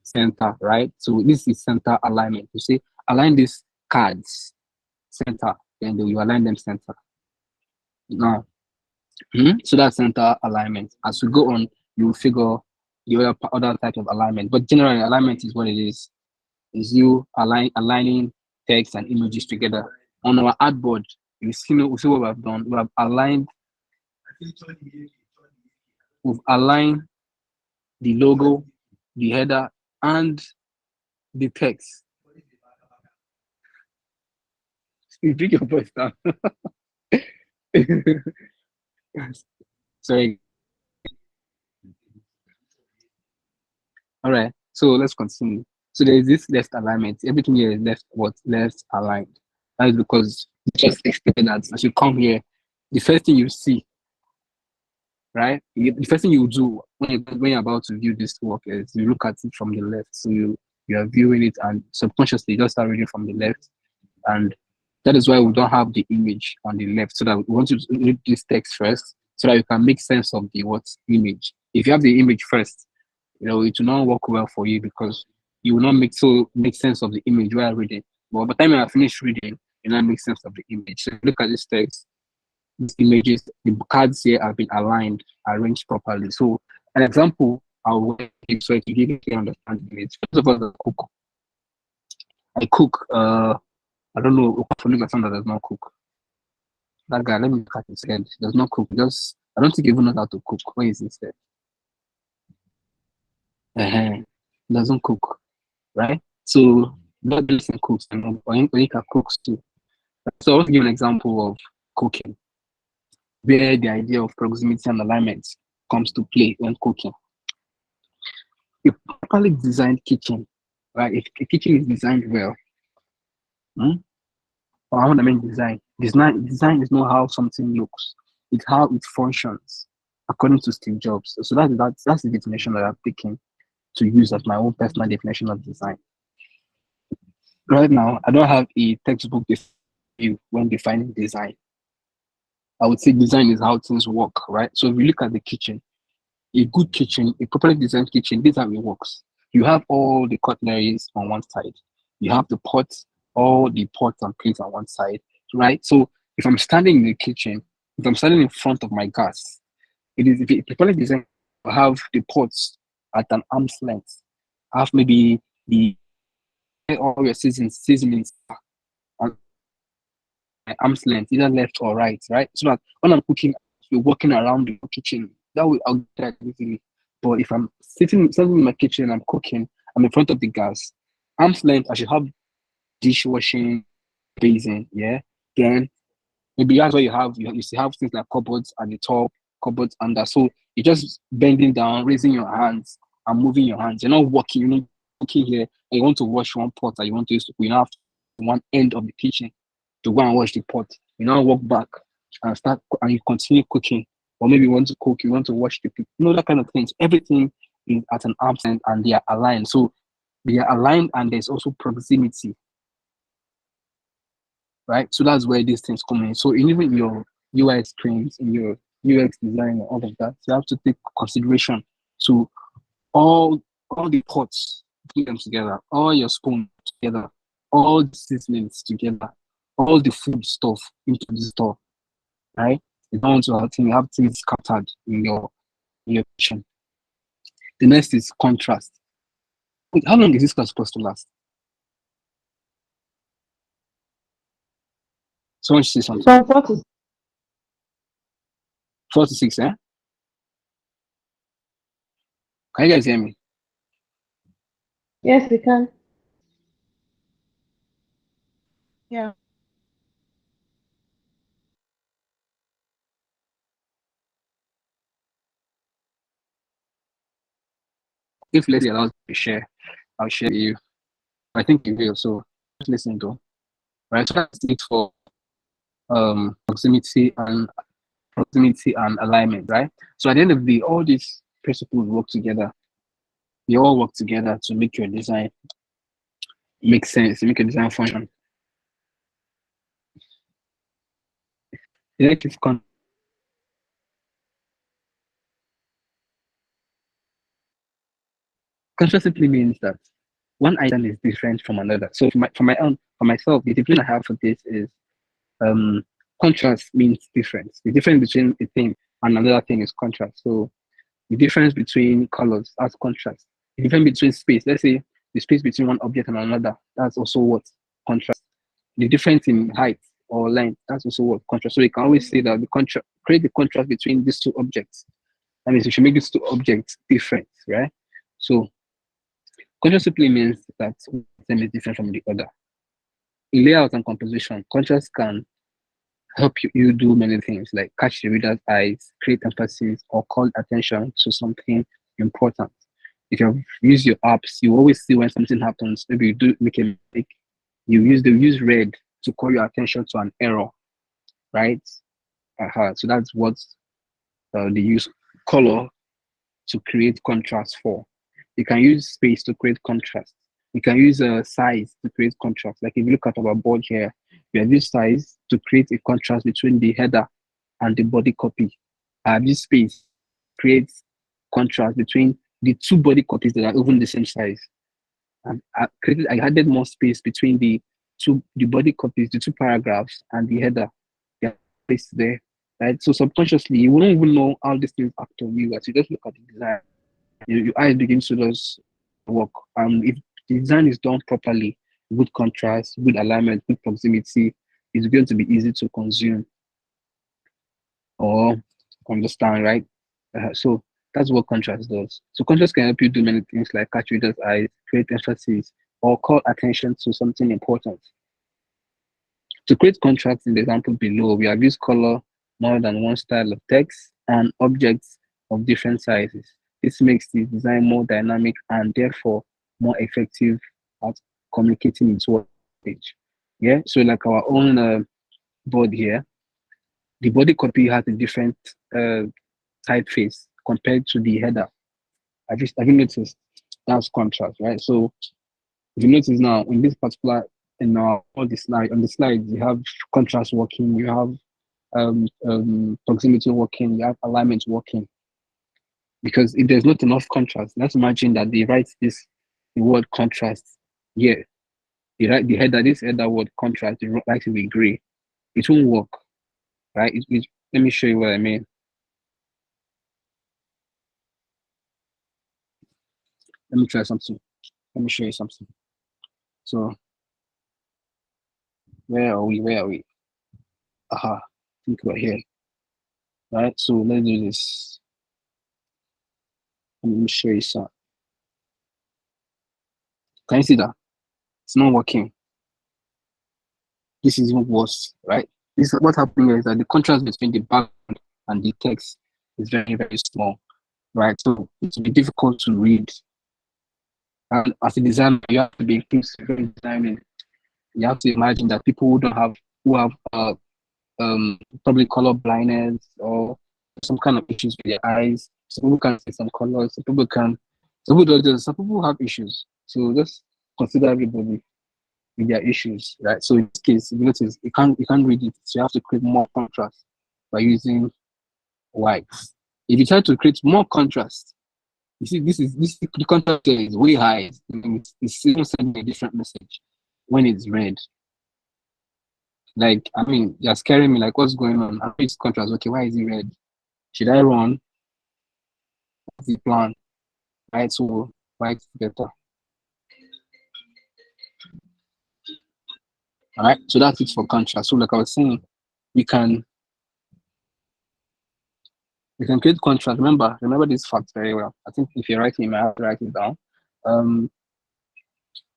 center, right? So this is center alignment. You see, align these cards center, then you align them center. Now, so that's center alignment. As we go on, you will figure the other types of alignment. But generally, alignment is what it is. Is you aligning text and images together. On our artboard, you see what we've done. We have aligned. We've aligned the logo, the header, and the text. You bring your voice down. Sorry. All right. So let's continue. So there is this left alignment. Everything here is left aligned. That is because just expect that as you come here, the first thing you see, right? The first thing you do when you're about to view this work is you look at it from the left. So you are viewing it and subconsciously just start reading from the left. And that is why we don't have the image on the left, so that we want to read this text first so that you can make sense of the image. If you have the image first, it will not work well for you because you will not make sense of the image while reading. But by the time you have finished reading, you now make sense of the image. So look at this text, these images, the cards here have been arranged properly. So an example I'll work it so to give you a understanding it. First of all, I cook. I don't know. Hopefully, someone that does not cook. That guy, let me cut his head. He does not cook. Just I don't think he even knows how to cook. Where is his head? He doesn't cook, right? So that person cooks, and Onika cooks too. So I'll give an example of cooking, where the idea of proximity and alignment comes to play when cooking. A properly designed kitchen, right? If a kitchen is designed well, or how I mean design is not how something looks; it's how it functions, according to Steve Jobs. So that's the definition that I've taken to use as my own personal definition of design. Right now, I don't have a textbook view when defining design. I would say design is how things work, right? So if we look at the kitchen, a good kitchen, a properly designed kitchen, this is how it works. You have all the cutleries on one side. You have the pots, all the pots and plates on one side, right? So if I'm standing in the kitchen, if I'm standing in front of my gas, it is if a properly designed, I have the pots at an arm's length. I have maybe the all your seasonings on my arm's length, either left or right, right? So that when I'm cooking, you're walking around the kitchen. That will I'll get that easily. But if I'm sitting in my kitchen and I'm cooking, I'm in front of the gas, arm's length, I should have dishwashing basin, yeah. Then maybe that's what you have. You still have things like cupboards at the top, cupboards under. So you're just bending down, raising your hands, and moving your hands. You're not walking. You're not walking here. And you want to wash one pot that you want to use. You have one end of the kitchen to go and wash the pot. You now walk back and start, and you continue cooking. Or maybe you want to cook, you want to wash the people. That kind of things. Everything is at an arm's length and they are aligned. So they are aligned and there's also proximity. Right? So that's where these things come in. So even your UI screens, in your UX design and all of that, you have to take consideration to all the pots, put them together, all your spoons together, all the seasonings together, all the food stuff into the store. Right? You don't want to have things scattered in your kitchen. The next is contrast. Wait, how long is this class supposed to last? Someone say something. So 40. 46, eh? Can you guys hear me? Yes, we can. Yeah. If Leslie allows me to share, I'll share with you. I think you will, so just listen to. Right, so that's it for proximity and alignment, right? So at the end of the day, all these principles work together. They all work together to make your design make sense, to make your design function. Elective contrast simply means that one item is different from another. So for myself, the definition I have for this is contrast means difference. The difference between a thing and another thing is contrast. So the difference between colors as contrast. The difference between space, let's say the space between one object and another, that's also what contrast. The difference in height or length, that's also what contrast. So you can always say that create the contrast between these two objects. That means you should make these two objects different, right? So contrast simply means that one is different from the other. In layout and composition, contrast can help you do many things like catch the reader's eyes, create emphasis, or call attention to something important. If you use your apps, you always see when something happens. Maybe you do make a mistake. They use red to call your attention to an error, right? So that's what they use color to create contrast for. You can use space to create contrast. You can use size to create contrast. Like if you look at our board here, we have this size to create a contrast between the header and the body copy. I have this space creates contrast between the two body copies that are even the same size. And I added more space between the body copies, the two paragraphs, and the header. Yeah, space there, right? So subconsciously, you wouldn't even know how these things act on you as you just look at the design. your eyes begin to just work. If the design is done properly, good contrast, good alignment, good proximity, it's going to be easy to consume or understand, right? So that's what contrast does. So contrast can help you do many things like catch readers' eyes, create emphasis, or call attention to something important. To create contrast in the example below, we have used color, more than one style of text, and objects of different sizes. This makes the design more dynamic and therefore more effective at communicating its message. Yeah, so like our own board here, the body copy has a different typeface compared to the header. Have you noticed? That's contrast, right? So if you notice now in this particular all the slide on the slide you have contrast working, you have proximity working, you have alignment working. Because if there's not enough contrast, let's imagine that they write the word contrast here. They write the header, this header word contrast, they write it with gray. It won't work, right? Let me show you what I mean. Let me try something. Let me show you something. So where are we? Aha, I think we're here. Right, so let's do this. Let me show you some. Can you see that? It's not working. This is even worse, right? This is what's happening is that the contrast between the background and the text is very, very small, right? So it's be difficult to read. And as a designer, you have to be inclusive designing. You have to imagine that people who have probably color blindness or some kind of issues with their eyes. Some people can see some colors. Some people have issues. So just consider everybody with their issues, right? So in this case, if you notice, you can't read it. So you have to create more contrast by using whites. If you try to create more contrast, you see, the contrast here is way high. It's even sending a different message when it's red. Like, I mean, you're scaring me. Like, what's going on? I it's contrast. Okay, why is it red? Should I run? What's the plan? Right, so white better. All right, so that's it for contrast. So, like I was saying, we can create contrast. Remember this fact very well. I think if you're writing, you might have to write it down.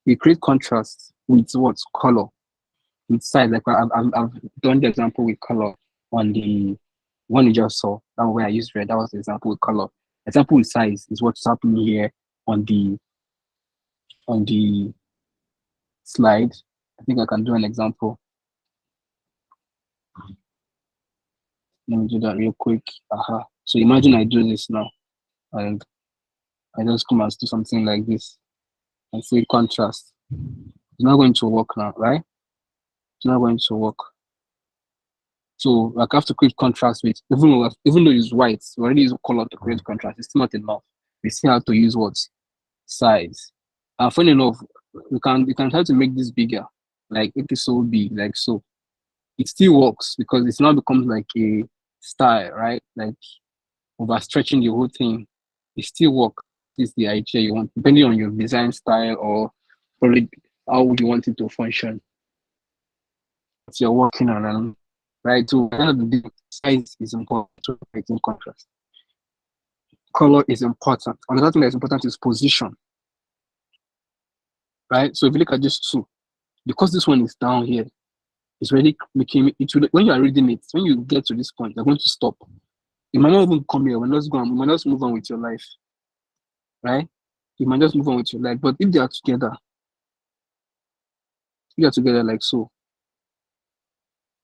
We create contrast with what? Color, with size. Like I've done the example with color on the one you just saw. That was where I used red. That was the example with color. Example with size is what's happening here on the slide. I think I can do an example. Let me do that real quick. Aha. So imagine I do this now, and I just come and do something like this and say contrast. It's not going to work now, right? It's not going to work. So like I have to create contrast with, even though it's white, we already use color to create contrast. It's still not enough. We still have to use what? Size. Funny enough, we can try to make this bigger, like it is so big, like so. It still works because it's now becomes like a style, right? Like overstretching the whole thing. It still works. This is the idea you want, depending on your design style or probably how you want it to function. What you're working on, right? So at the end of the day, size is important to creating contrast. Color is important. Another thing that's important is position. Right? So if you look at this two, because this one is down here, it's really making it when you are reading it, when you get to this point, you're going to stop. You might not even come here. You might just move on with your life. Right? You might just move on with your life. But if they are together, like so,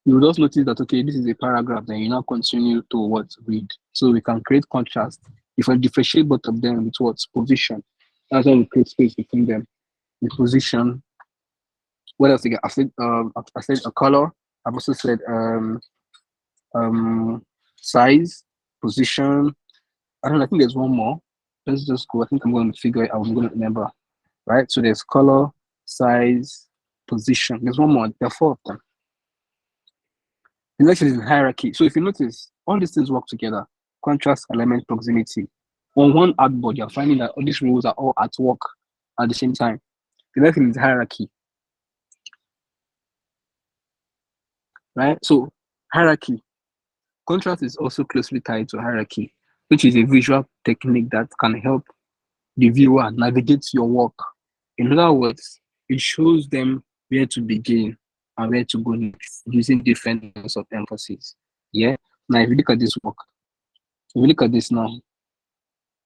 you will just notice that, okay, this is a paragraph, then you now continue to what read. So we can create contrast. If I differentiate both of them with what? Position. That's how we create space between them. The position. What else again? I said a color. I've also said size, position. I don't know, I think there's one more. Let's just go. I think I'm going to figure it out. I'm going to remember. Right? So there's color, size, position. There's one more. There are four of them. The next is hierarchy. So if you notice, all these things work together. Contrast, alignment, proximity. On one artboard, you're finding that all these roles are all at work at the same time. The next thing is hierarchy, right? So hierarchy, contrast is also closely tied to hierarchy, which is a visual technique that can help the viewer navigate your work. In other words, it shows them where to begin and where to go next using different levels of emphasis. Yeah. Now, if you look at this work, if you look at this now,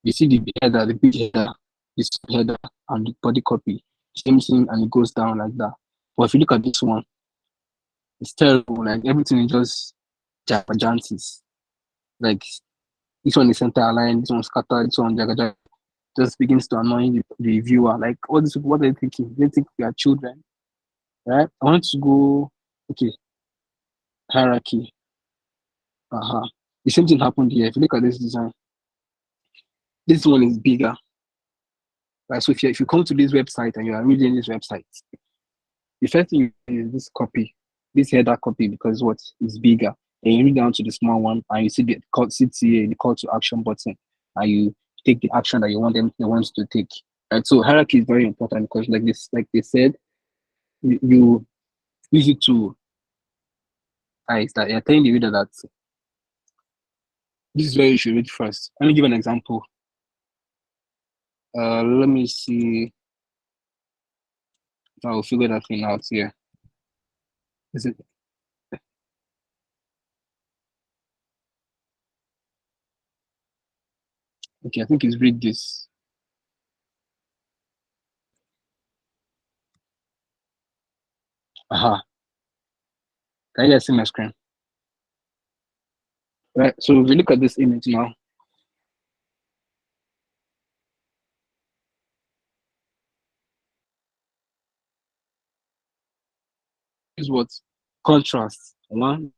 you see the header, the big header, this header, and the body copy. Same thing, and it goes down like that. But if you look at this one, it's terrible. Like everything is just japajantis. Like this one is center aligned, this one scattered, this one jagaja. Just begins to annoy the viewer. Like, all this, what are they thinking? They think we are children, right? I want to go, okay, hierarchy. The same thing happened here. If you look at this design, this one is bigger, right? So if you come to this website and you are reading this website, the first thing is this copy, this header copy, because what is bigger. And you read down to the small one, and you see the CTA, the call to action button, and you take the action that you want them to take. Right. So hierarchy is very important because, like they said, you use it to. That you're telling the reader that this is where you should read first. Let me give an example. Let me see if I'll figure that thing out here. Is it? Okay, I think it's read this. Can you guys see my screen? Right, so if you look at this image now, is what contrast. One,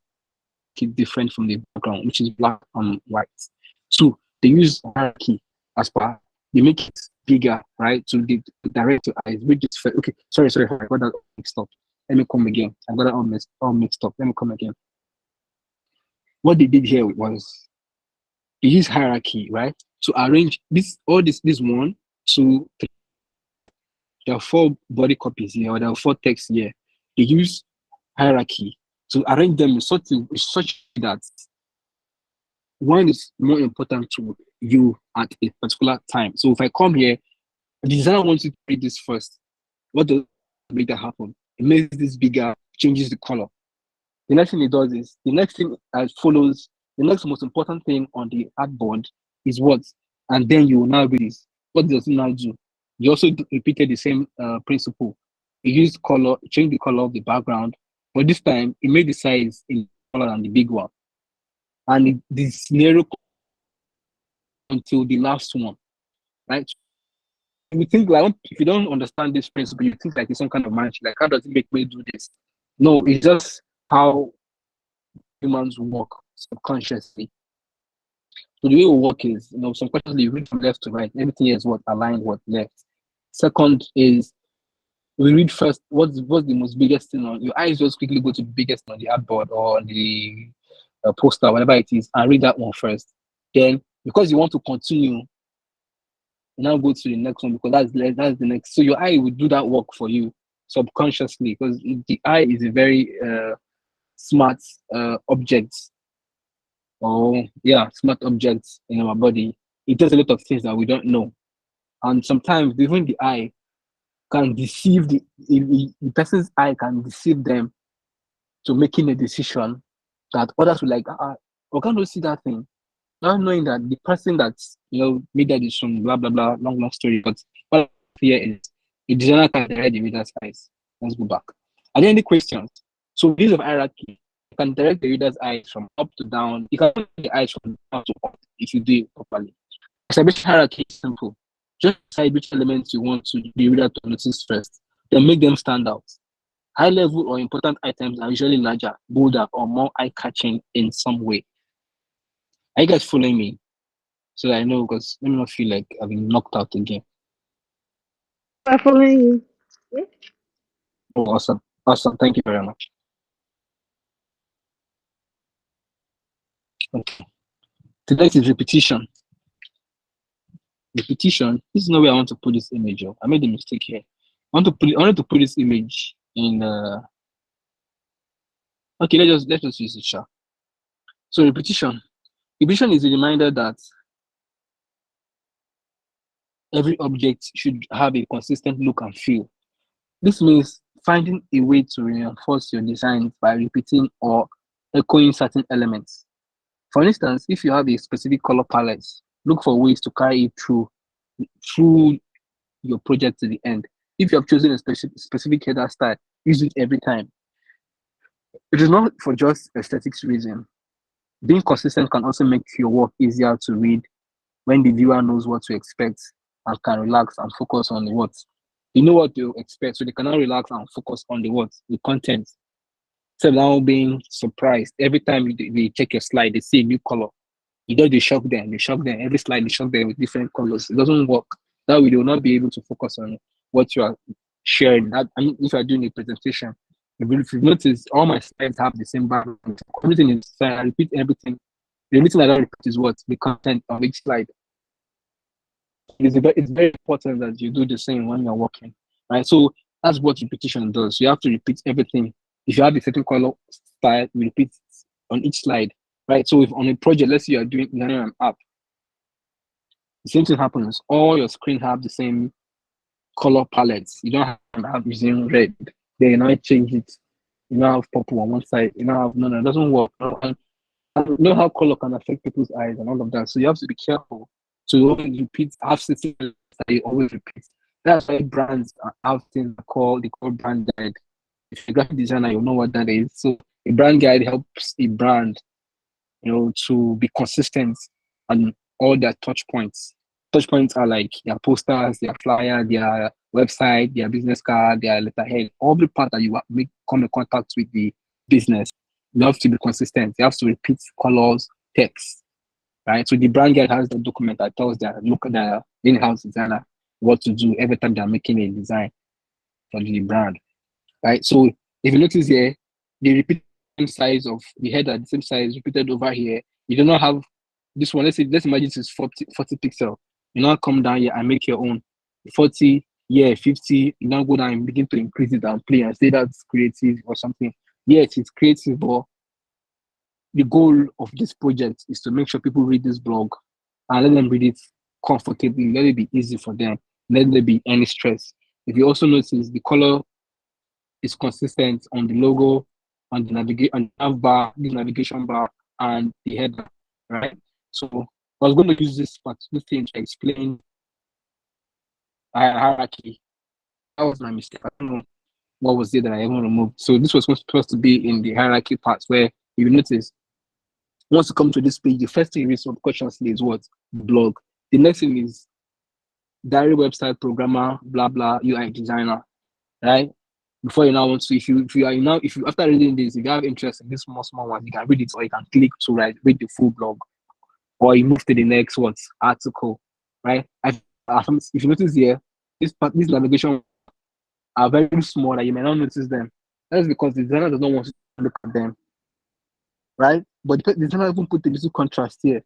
keep different from the background, which is black and white. Two, they use hierarchy as per, they make it bigger, right? To direct to eyes. Okay, sorry, I got that all mixed up. Let me come again. I got that all mixed up. Let me come again. What they did here was they use hierarchy, right? To arrange this 1, 2, 3. There are 4 body copies here, or there are 4 texts here. They use hierarchy to arrange them in such that one is more important to you at a particular time. So if I come here, the designer wants you to read this first. What does make that happen? It makes this bigger, changes the color. The next thing it does is, the next thing that follows, the next most important thing on the artboard is what? And then you will now read this. What does it now do? You also repeated the same principle. You used color, change the color of the background, but this time it made the size in color than the big one. And the scenario until the last one, right? You think like, if you don't understand this principle, you think like it's some kind of magic. Like, how does it make me do this? No, it's just how humans work subconsciously. So the way we work is, some questions you read from left to right. Everything is what aligned, what left. Second is, we read first what's the most biggest thing on your eyes. Just quickly go to the biggest on the artboard or on the poster, whatever it is, and read that one first. Then, because you want to continue, you now go to the next one because that's the next. So your eye will do that work for you subconsciously, because the eye is a very smart object. Smart objects in our body. It does a lot of things that we don't know, and sometimes even the eye can deceive the person's eye can deceive them to making a decision that others will like. We can't see that thing, not knowing that the person that's made that decision, blah blah blah, long story. But what here is the designer can direct the reader's eyes. Let's go back. Are there any questions? So use of hierarchy, you can direct the reader's eyes from up to down. You can direct the eyes from down to up if you do it properly. Establishing hierarchy is simple. Just decide which elements you want the reader to notice first, then make them stand out. High level or important items are usually larger, bolder, or more eye-catching in some way. Are you guys following me? So that I know, because let me not feel like I've been knocked out again. I'm following you. Yeah. Oh, awesome. Awesome. Thank you very much. Okay. The next is repetition. repetition. This is not where I want to put this image. I made a mistake here. I wanted to put this image in. Okay, let's just use it. Sure. So repetition. Repetition is a reminder that every object should have a consistent look and feel. This means finding a way to reinforce your design by repeating or echoing certain elements. For instance, if you have a specific color palette, look for ways to carry it through your project to the end. If you have chosen a specific header style, use it every time. It is not for just aesthetics reason. Being consistent can also make your work easier to read when the viewer knows what to expect and can relax and focus on the what. They know what to expect, so they cannot relax and focus on the what, the content. Instead of now being surprised every time they check your slide, they see a new color. They shock them. Every slide they shock them with different colors. It doesn't work. That way they will not be able to focus on what you are sharing. If you are doing a presentation, if you notice, all my slides have the same background. Everything is the same. I repeat everything. The only thing I don't repeat is what the content of each slide. It's very important that you do the same when you're working, right? So that's what repetition does. You have to repeat everything. If you have a certain color style, you repeat on each slide, right? So if on a project, let's say you're designing an app, the same thing happens. All your screen have the same color palettes. You don't have using red. Then you now change it. You now have purple on one side. You now have no, it doesn't work. And you know how color can affect people's eyes and all of that. So you have to be careful. So you always repeat, have certain that you always repeat. That's why brands have things they call brand guide. If you're a graphic designer, you know what that is. So a brand guide helps a brand, to be consistent on all their touch points. Touch points are like their posters, their flyer, their website, their business card, their letterhead, every part that you come in contact with the business. You have to be consistent. You have to repeat colors, text, right? So the brand guide has the document that tells their in-house designer what to do every time they're making a design for the brand, right? So if you notice here, they repeat the same size of the header, the same size repeated over here. You do not have this one. Let's imagine this is 40 pixel. You now come down here and make your own 40, 50. You now go down and begin to increase it and play and say that's creative or something. Yes, it's creative, but the goal of this project is to make sure people read this blog and let them read it comfortably, let it be easy for them, let there be any stress. If you also notice, the color is consistent on the logo, on the nav bar, the navigation bar, and the header, right? So I was going to use this thing to explain hierarchy. That was my mistake. I don't know what was it that I even removed. So this was supposed to be in the hierarchy part where you notice once you come to this page, the first thing you read subconsciously is what? Blog. The next thing is diary, website, programmer, blah blah, UI designer, right? Before you now want to, if you after reading this, if you have interest in this small one, you can read it, or you can click to read the full blog, or you move to the next article, right? If you notice here, this navigation are very small that you may not notice them. That's because the designer does not want you to look at them, right? But the designer even put a little contrast here,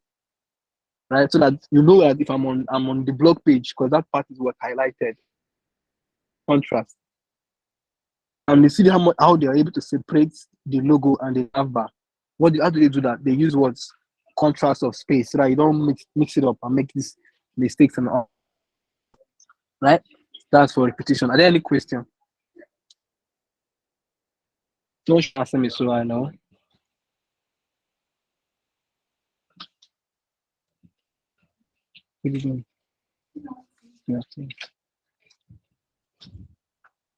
right? So that you know that if I'm on the blog page, because that part is what highlighted. Contrast. And you see how they are able to separate the logo and the nav bar. How do they do that? They use contrast of space so that you don't mix it up and make these mistakes and all. Right? That's for repetition. Are there any questions? Don't answer me so I know.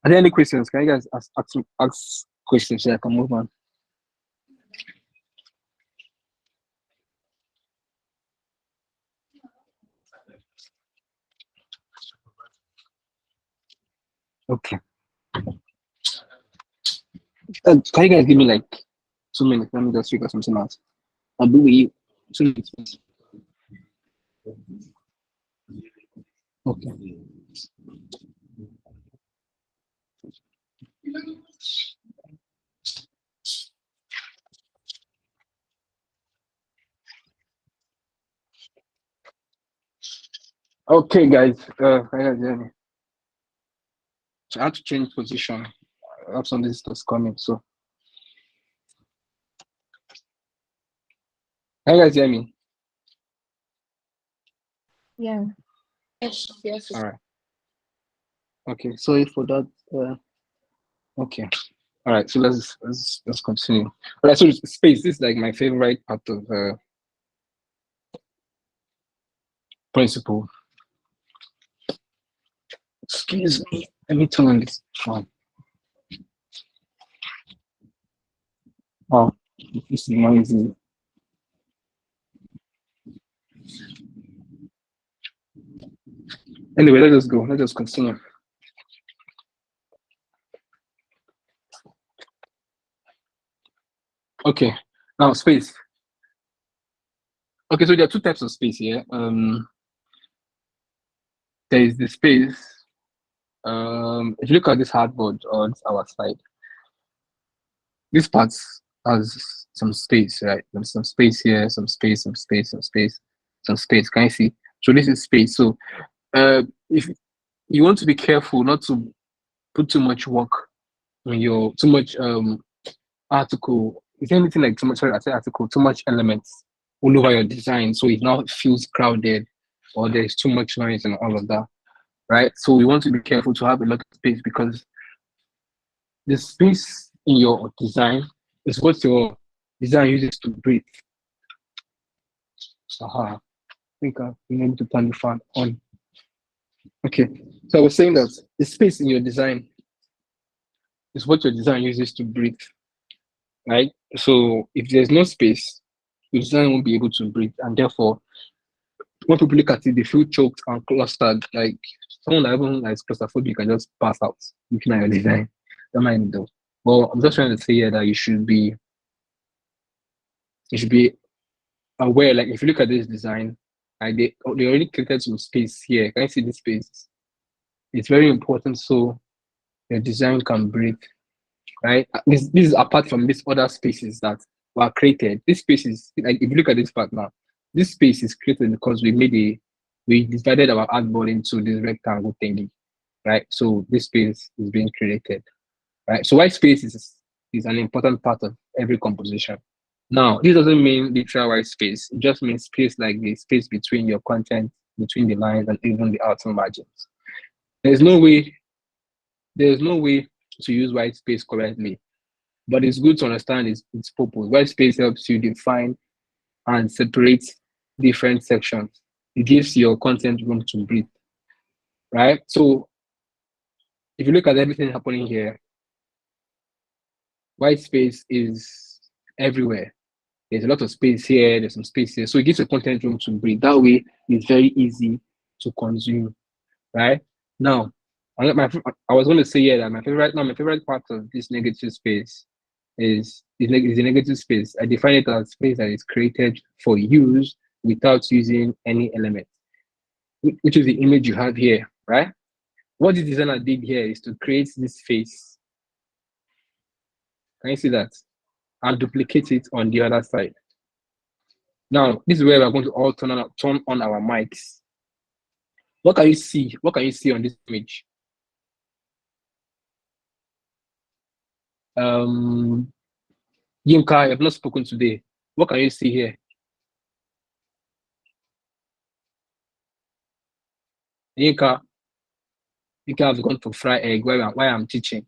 Are there any questions? Can you guys ask questions so I can move on? Okay. Can you guys give me like 2 minutes? Let me just figure something out. I'll be with you. 2 minutes. Okay. Okay, guys. Yeah. So I had to change position. I have some visitors coming. So, can you guys hear me? Yeah. Yes. All right. Okay. Sorry for that. Okay. All right. So let's continue. All right. So space. This is like my favorite part of principle. Excuse me. Let me turn on this phone. Oh, this is noisy. Anyway, let us go. Let us continue. Okay. Now space. Okay, so there are two types of space here. There is the space. If you look at this hardboard on our side, this part has some space, right? There's some space here, some space, some space, some space, some space. Can you see? So this is space. So if you want to be careful not to put too much work on your too much article. Is there anything like too much? Sorry, I say article. Too much elements all over your design, so it now feels crowded, or there's too much noise and all of that, right? So we want to be careful to have a lot of space because the space in your design is what your design uses to breathe. I think we need to turn the fan on. Okay, so I was saying that the space in your design is what your design uses to breathe, right? So if there's no space, your design won't be able to breathe, and therefore, when people look at it, they feel choked and clustered. Like someone that even is claustrophobic can just pass out looking at your design. Don't mind though. Well, I'm just trying to say here that you should be aware. Like if you look at this design, like they already created some space here. Can you see this space? It's very important so your design can breathe, right? This is apart from these other spaces that were created. This space is like if you look at this part now, this space is created because we divided our artboard into this rectangle thingy, right? So this space is being created, right? So white space is an important part of every composition. Now, this doesn't mean literal white space. It just means space like the space between your content, between the lines, and even the outer margins. There's no way to use white space correctly, but it's good to understand its purpose. White space helps you define and separate different sections. It gives your content room to breathe, right? So if you look at everything happening here, white space is everywhere. There's a lot of space here, there's some space here. So it gives your content room to breathe. That way, it's very easy to consume, right? Now, I was going to say here that my favorite part of this negative space is the negative space. I define it as space that is created for use without using any element, which is the image you have here, right? What the designer did here is to create this face. Can you see that? And duplicate it on the other side. Now, this is where we're going to all turn on our mics. What can you see? What can you see on this image? Yinka, you have not spoken today. What can you see here? Yinka has gone to fry egg while I'm teaching.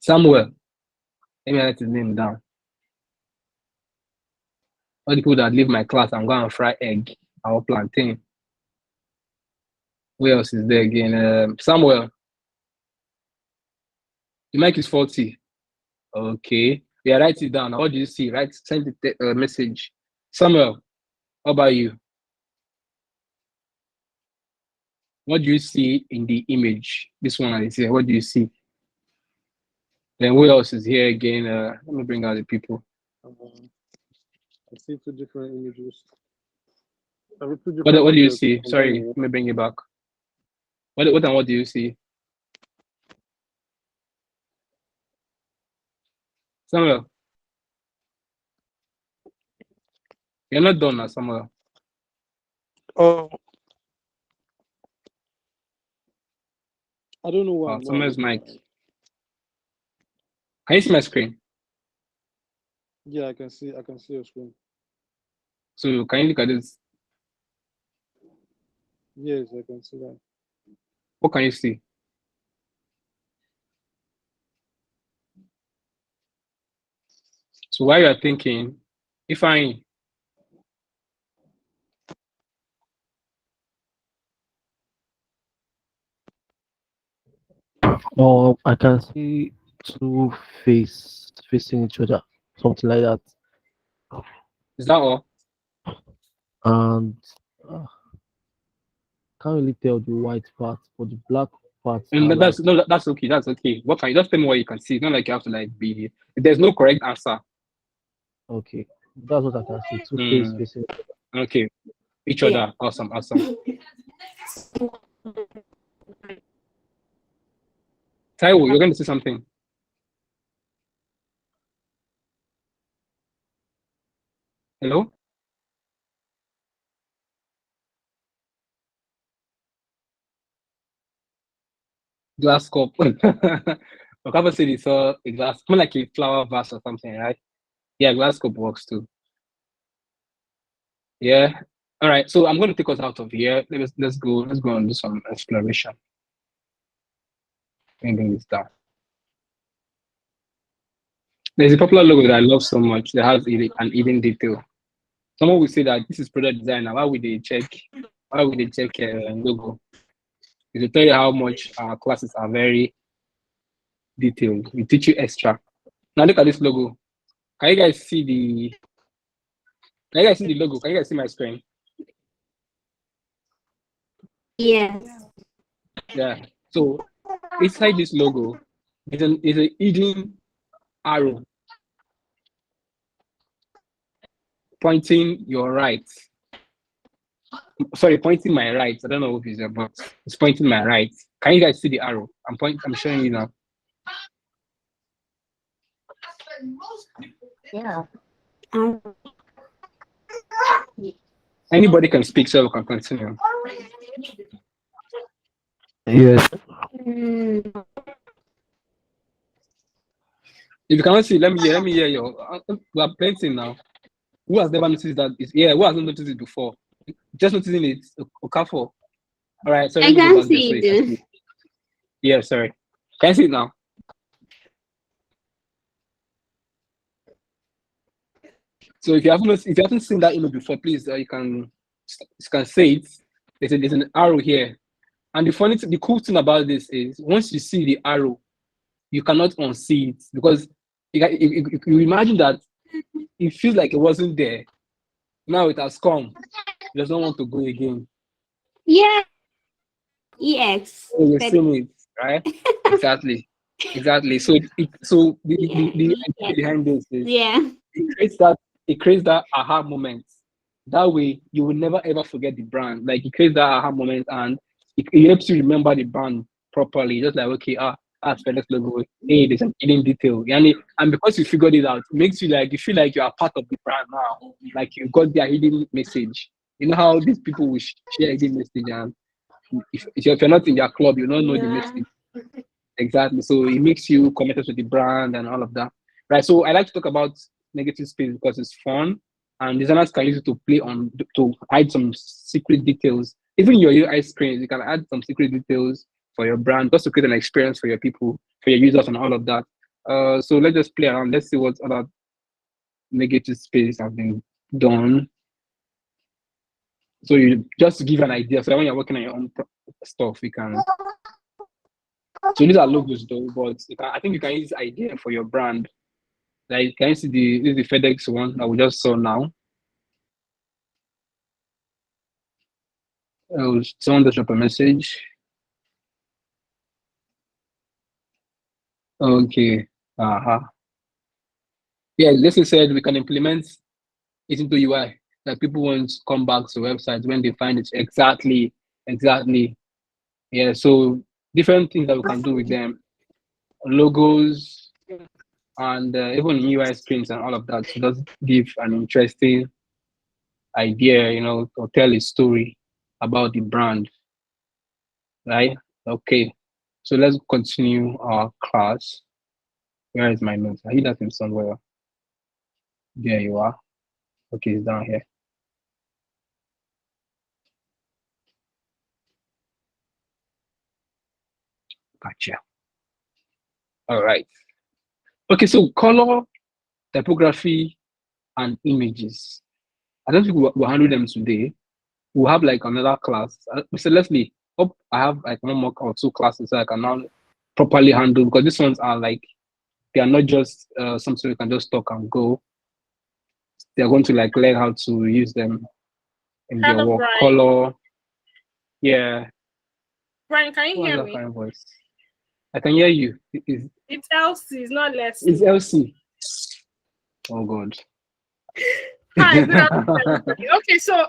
Samuel, let me write his name down. All the people that leave my class, I'm going to fry egg, our plantain. Who else is there again? Samuel. The mic is faulty. Okay. Yeah, write it down. What do you see? Send the message. Samuel, how about you? What do you see in the image? This one is here. What do you see? Then who else is here again? Let me bring out the people. I see two different images. What do you see? Sorry, let me bring you back. What do you see? Samuel, you're not done now, Samuel. Oh, I don't know why I'm not Someone's looking mic. at it. Can you see my screen? Yeah, I can see your screen. So can you look at this? Yes, I can see that. What can you see? So while you're thinking, if I I can see two facing each other, something like that. is that all? And uh, can't really tell the white part, but the black parts And are like that's okay. That's okay. What can you just tell me what you can see? It's not like you have to like be. There's no correct answer. okay. That's what I can see. Two face Hmm. facing. Okay. Each Yeah. other. Awesome. Awesome. Taiwo, you're going to say something. Hello? Glass cup. Okaba said he saw a glass, more like a flower vase or something, right? Yeah, glass cup works too. Yeah. All right. So I'm going to take us out of here. Let's go and do some exploration. Bring this down. There's a popular logo that I love so much that has an hidden detail. Someone will say that this is product designer. Why would they check? Why would they check logo? It will tell you how much our classes are very detailed. We teach you extra. Now look at this logo. Can you guys see the? Can you guys see the logo? Can you guys see my screen? Yes. Yeah. So inside this logo is a hidden arrow pointing your right. Sorry, pointing my right. I don't know if it's there, but it's pointing my right. Can you guys see the arrow? I'm showing you now. Yeah. Anybody can speak, so we can continue. Yes. If you cannot see, let me hear you. We are plenty now. Who has never noticed that? Who has not noticed it before? Just noticing it, Okafor. All right, so let I me go can back there so see you can it. see. Yeah, sorry. Can you see it now? So if you haven't seen that image before, please you can say it. There's an arrow here, and the cool thing about this is once you see the arrow, you cannot unsee it because you imagine that it feels like it wasn't there. Now it has come. It does not want to go again. Yeah. Yes. So you've seen it, right? Exactly. So the idea behind this is it creates that aha moment. That way you will never ever forget the brand. Like it creates that aha moment and it helps you remember the brand properly. Just like okay, FedEx logo. Hey, there's an hidden detail. And because you figured it out, it makes you feel like you are part of the brand now. Like you got their hidden message. You know how these people will share hidden message and if you're not in their club, you don't know the message. Exactly. So it makes you committed to the brand and all of that. Right. So I like to talk about negative space because it's fun and designers can use it to play on to hide some secret details. Even your UI screens, you can add some secret details for your brand just to create an experience for your people, for your users and all of that. So let's just play around. Let's see what other negative space have been done. So you just to give an idea. So when you're working on your own stuff, you can. So these are logos though, but I think you can use this idea for your brand. Like, can you see this is the FedEx one that we just saw now? Someone just drop a message. Okay. Yeah, this is said we can implement it into UI. That people won't come back to websites when they find it exactly. Yeah, so different things that we can do with them. Logos and even UI screens and all of that. So just give an interesting idea, to tell a story about the brand, right? Okay. So let's continue our class. Where is my notes? I hid that in somewhere. There you are. Okay, it's down here. Gotcha. All right. Okay, so color, typography, and images. I don't think we'll handle them today. We'll have like another class. Mr. Leslie, hope I have like one more or two classes so I can now properly handle, because these ones are like, they are not just something you can just talk and go. They're going to like learn how to use them in their Hello, work. Brian. Color. Yeah. Brian, can you Who has hear that me? kind of voice? I can hear you. It's Elsie, it's not Leslie. It's Elsie. Oh God. Hi, good afternoon, everybody. Okay, so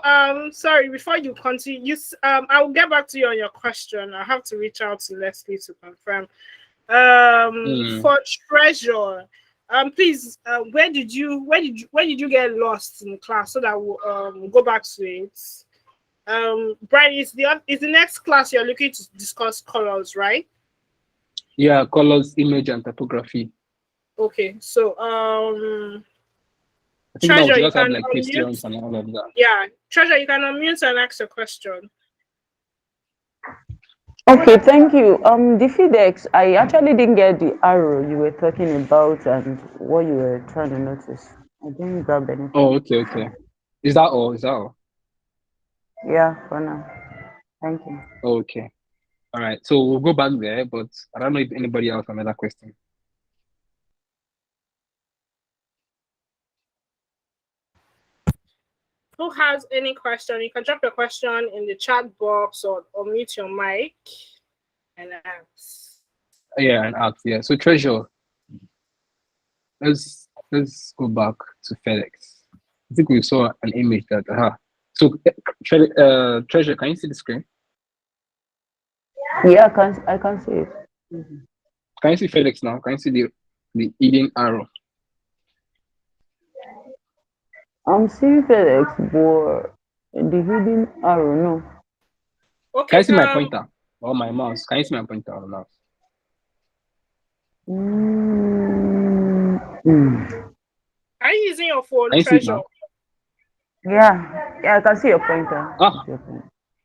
sorry, before you continue, I will get back to you on your question. I have to reach out to Leslie to confirm. For treasure, please, where did you get lost in class so that we'll go back to it? Brian, is the next class you're looking to discuss colors, right? Yeah, colors, image, and typography. Okay, so I think Treasure, now we you just have can like questions unmute. and all of that. Yeah, Treasure, you can unmute and ask a question. Okay, thank you. The FIDEX, I actually didn't get the arrow you were talking about and what you were trying to notice. I didn't grab anything. Oh, okay. Is that all? Yeah, for now. Thank you. Okay. All right. So we'll go back there, but I don't know if anybody else has another question. Who has any question? You can drop your question in the chat box or mute your mic and ask. Yeah, and ask. Yeah. So Treasure, let's go back to FedEx. I think we saw an image that. So Treasure, can you see the screen? Yeah, I can see it. Can you see FedEx now? Can you see the hidden arrow? I'm seeing FedEx, but the hidden arrow, no. Okay. Can you see my pointer or my mouse? Can you see my pointer or mouse? Are you using your phone, Can you see it Treasure? now? Yeah, I can see your pointer.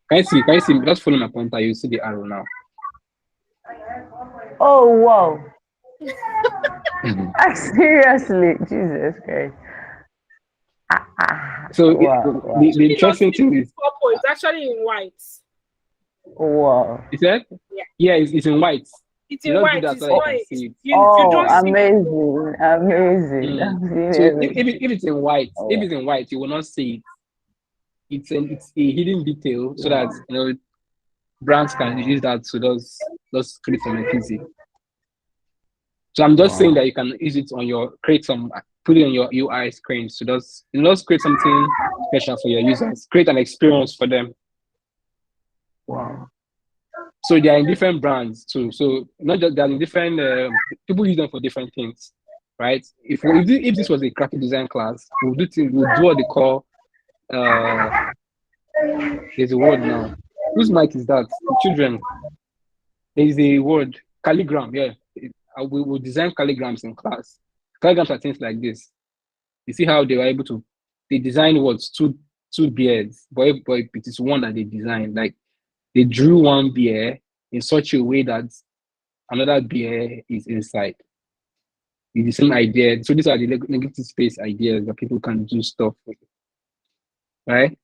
Can you see? Just follow my pointer. You see the arrow now. Oh wow! Seriously, Jesus Christ! So wow. the interesting thing is, purple. It's actually in white. Wow. Is that? Yeah, it's in white. It's in white. It's white. see it. You don't see amazing. So if it's in white, you will not see it. It's a hidden detail so that brands can use that to just create some easy. So I'm just saying that you can use it on put it on your UI screens to just create something special for your users, create an experience for them. Wow. So they are in different brands too. So not just they're in different people use them for different things, right? If this was a graphic design class, we'll do what they call there's a word now. Whose mic is that? The children. There's a word, calligram. Yeah, we will design calligrams in class. Calligrams are things like this. You see how they were able to? They design words two beards, but it is one that they designed. Like they drew one bear in such a way that another bear is inside. It's the same idea. So these are the negative space ideas that people can do stuff with, right?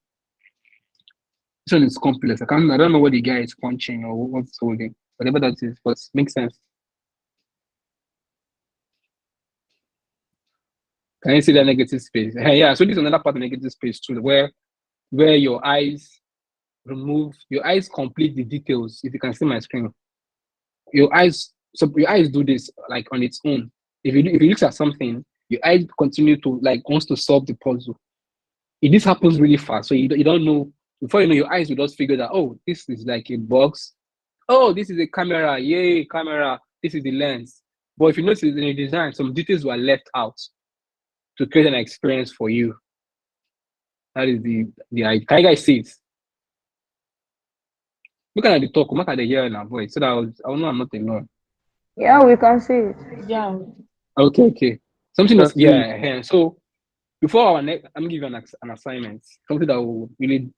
This one is complex. I don't know what the guy is punching or what's holding, whatever that is, but it makes sense. Can you see the negative space? Yeah, so this is another part of negative space too, where your eyes complete the details. If you can see my screen, your eyes do this like on its own. If you look at something, your eyes continue to wants to solve the puzzle. This happens really fast, so you don't know. Before you know, your eyes will just figure that, oh, this is like a box. Oh, this is a camera. Yay, camera. This is the lens. But if you notice in the design, some details were left out to create an experience for you. That is the idea. Can you guys see it? Look at the talk, look at the hear in our voice, so that I know I'm not alone. Yeah, we can see it. Yeah. Okay. Something That's that, yeah. So before our next, I'm gonna give you an assignment, something that will really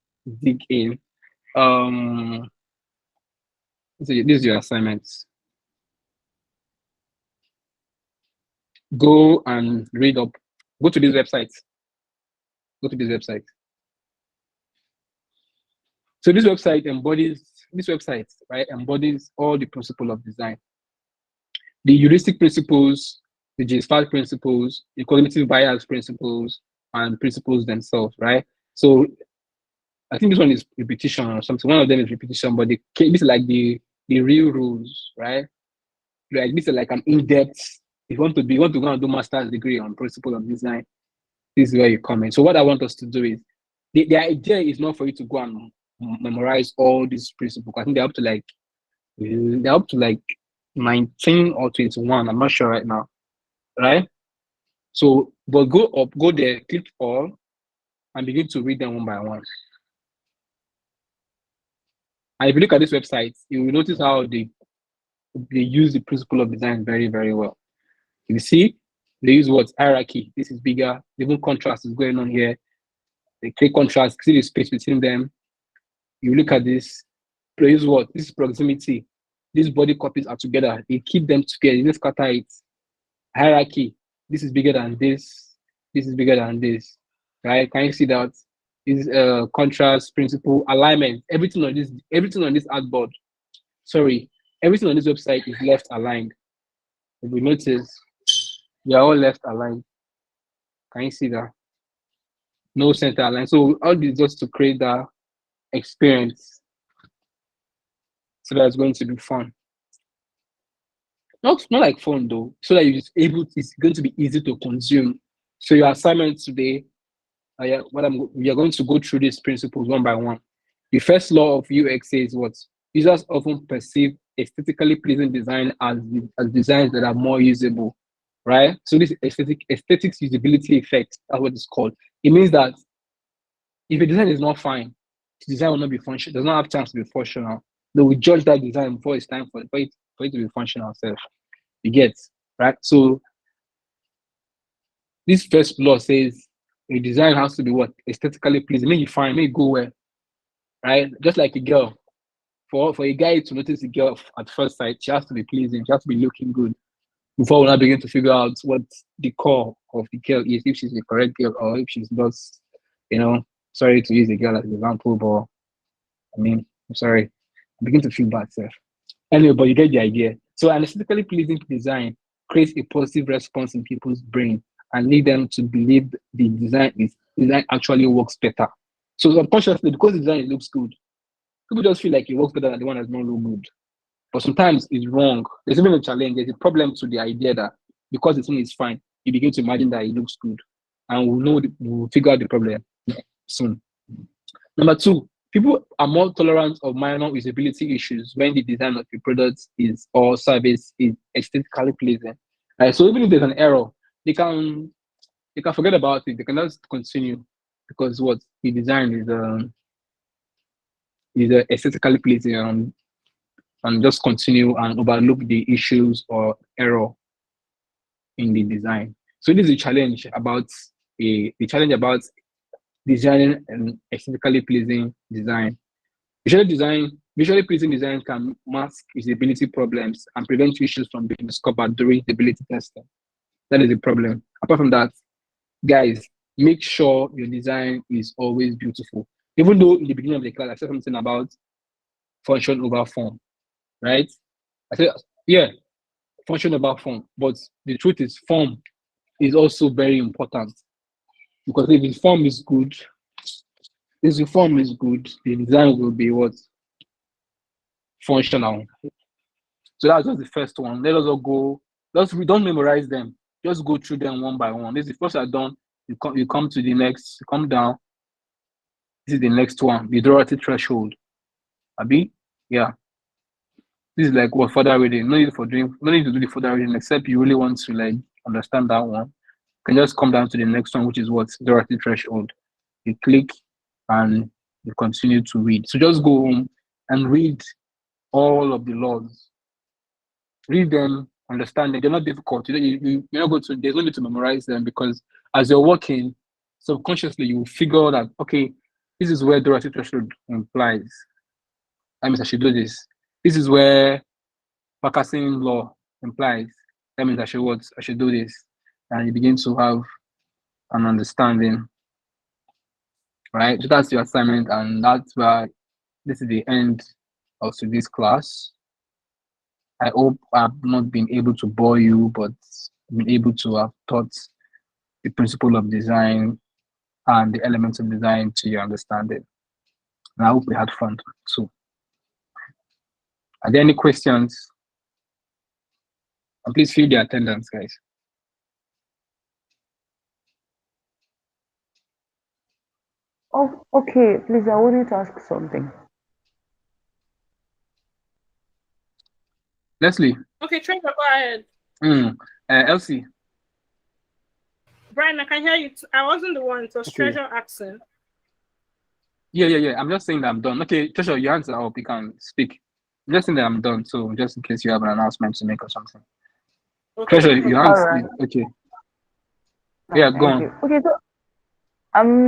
dig in. So this is your assignment. Go and read up. Go to this website. Go to this website. So this website embodies all the principle of design. The heuristic principles, the GSFAT principles, the cognitive bias principles, and principles themselves, right? So I think this one is repetition or something. One of them is repetition, but this is like the real rules, right? Like this is like an in-depth. If you want to go and do master's degree on principle of design, this is where you come in. So what I want us to do is the idea is not for you to go and memorize all these principles. I think they're up to like 19 or 21. I'm not sure right now, right? So, but go there, click all, and begin to read them one by one. And if you look at this website, you will notice how they use the principle of design very, very well. You see, they use what? Hierarchy. This is bigger. Even contrast is going on here. They create contrast, see the space between them. You look at this, they use what? This is proximity. These body copies are together. They keep them together. You just scatter it. Hierarchy. This is bigger than this. This is bigger than this. Right? Can you see that? This contrast, principle, alignment. Everything on this artboard. Sorry, everything on this website is left aligned. If we notice, they are all left aligned. Can you see that? No center aligned. So all this just to create that experience. So that's going to be fun. Not like fun though, so that it's going to be easy to consume. So your assignment today, we are going to go through these principles one by one. The first law of UX says what? Users often perceive aesthetically pleasing design as designs that are more usable, right? So this aesthetics usability effect, that's what it's called. It means that if a design is not fine, the design will not be functional, does not have chance to be functional. They will judge that design before it's time for it to be functional itself. You get, right? So this first law says a design has to be what? Aesthetically pleasing. Make it fine, make it go well, right? Just like a girl. For a guy to notice a girl at first sight, she has to be pleasing, she has to be looking good before we now begin to figure out what the core of the girl is, if she's the correct girl or if she's just, sorry to use a girl as an example, but I'm sorry, I begin to feel bad, sir. Anyway, but you get the idea. So an aesthetically pleasing design creates a positive response in people's brain and lead them to believe the design actually works better. So subconsciously, because the design looks good, people just feel like it works better than the one that doesn't look good. But sometimes it's wrong. There's even a challenge. There's a problem to the idea that because the thing is fine, you begin to imagine that it looks good. And we'll figure out the problem soon. Number two, people are more tolerant of minor usability issues when the design of the product or service is aesthetically pleasing. So even if there's an error, they can forget about it. They can just continue because what the design is aesthetically pleasing and just continue and overlook the issues or error in the design. So this is a challenge about designing an aesthetically pleasing design. Visually pleasing design can mask usability problems and prevent issues from being discovered during usability testing. That is a problem. Apart from that, guys, make sure your design is always beautiful. Even though in the beginning of the class I said something about function over form, right? I said, yeah, function over form. But the truth is form is also very important. Because if the form is good, the design will be what? Functional. So that's just the first one. Let us all go. We don't memorize them. Just go through them one by one. This is the first I've done. You come to the next, you come down. This is the next one, the Doherty threshold. Abi? Yeah. This is like what further reading. No need to do the further reading except you really want to like understand that one. You can just come down to the next one, which is what Doherty threshold. You click and you continue to read. So just go home, and read all of the laws. Read them, understand them. They're not difficult. You're not going to. There's no need to memorize them, because as you're working, subconsciously you will figure that, okay, this is where Dorothy threshold implies. That means I should do this. This is where Pakistan law implies. That means I should do this. And you begin to have an understanding. Right? So that's your assignment, and that's why this is the end of today's class. I hope I've not been able to bore you, but been able to have taught the principle of design and the elements of design to your understanding. And I hope we had fun too. Are there any questions? And please fill the attendance, guys. Oh, okay. Please, I wanted to ask something. Leslie. Okay, Trevor, go ahead. Elsie. Brian, I can hear you. I wasn't the one. It was Treasure accent. Yeah. I'm just saying that I'm done. Okay, Treasure, you answer. I hope you can speak. I'm just saying that I'm done. So just in case you have an announcement to make or something. Okay. Treasure, you answer. Right. Okay. Yeah, go on. Okay, so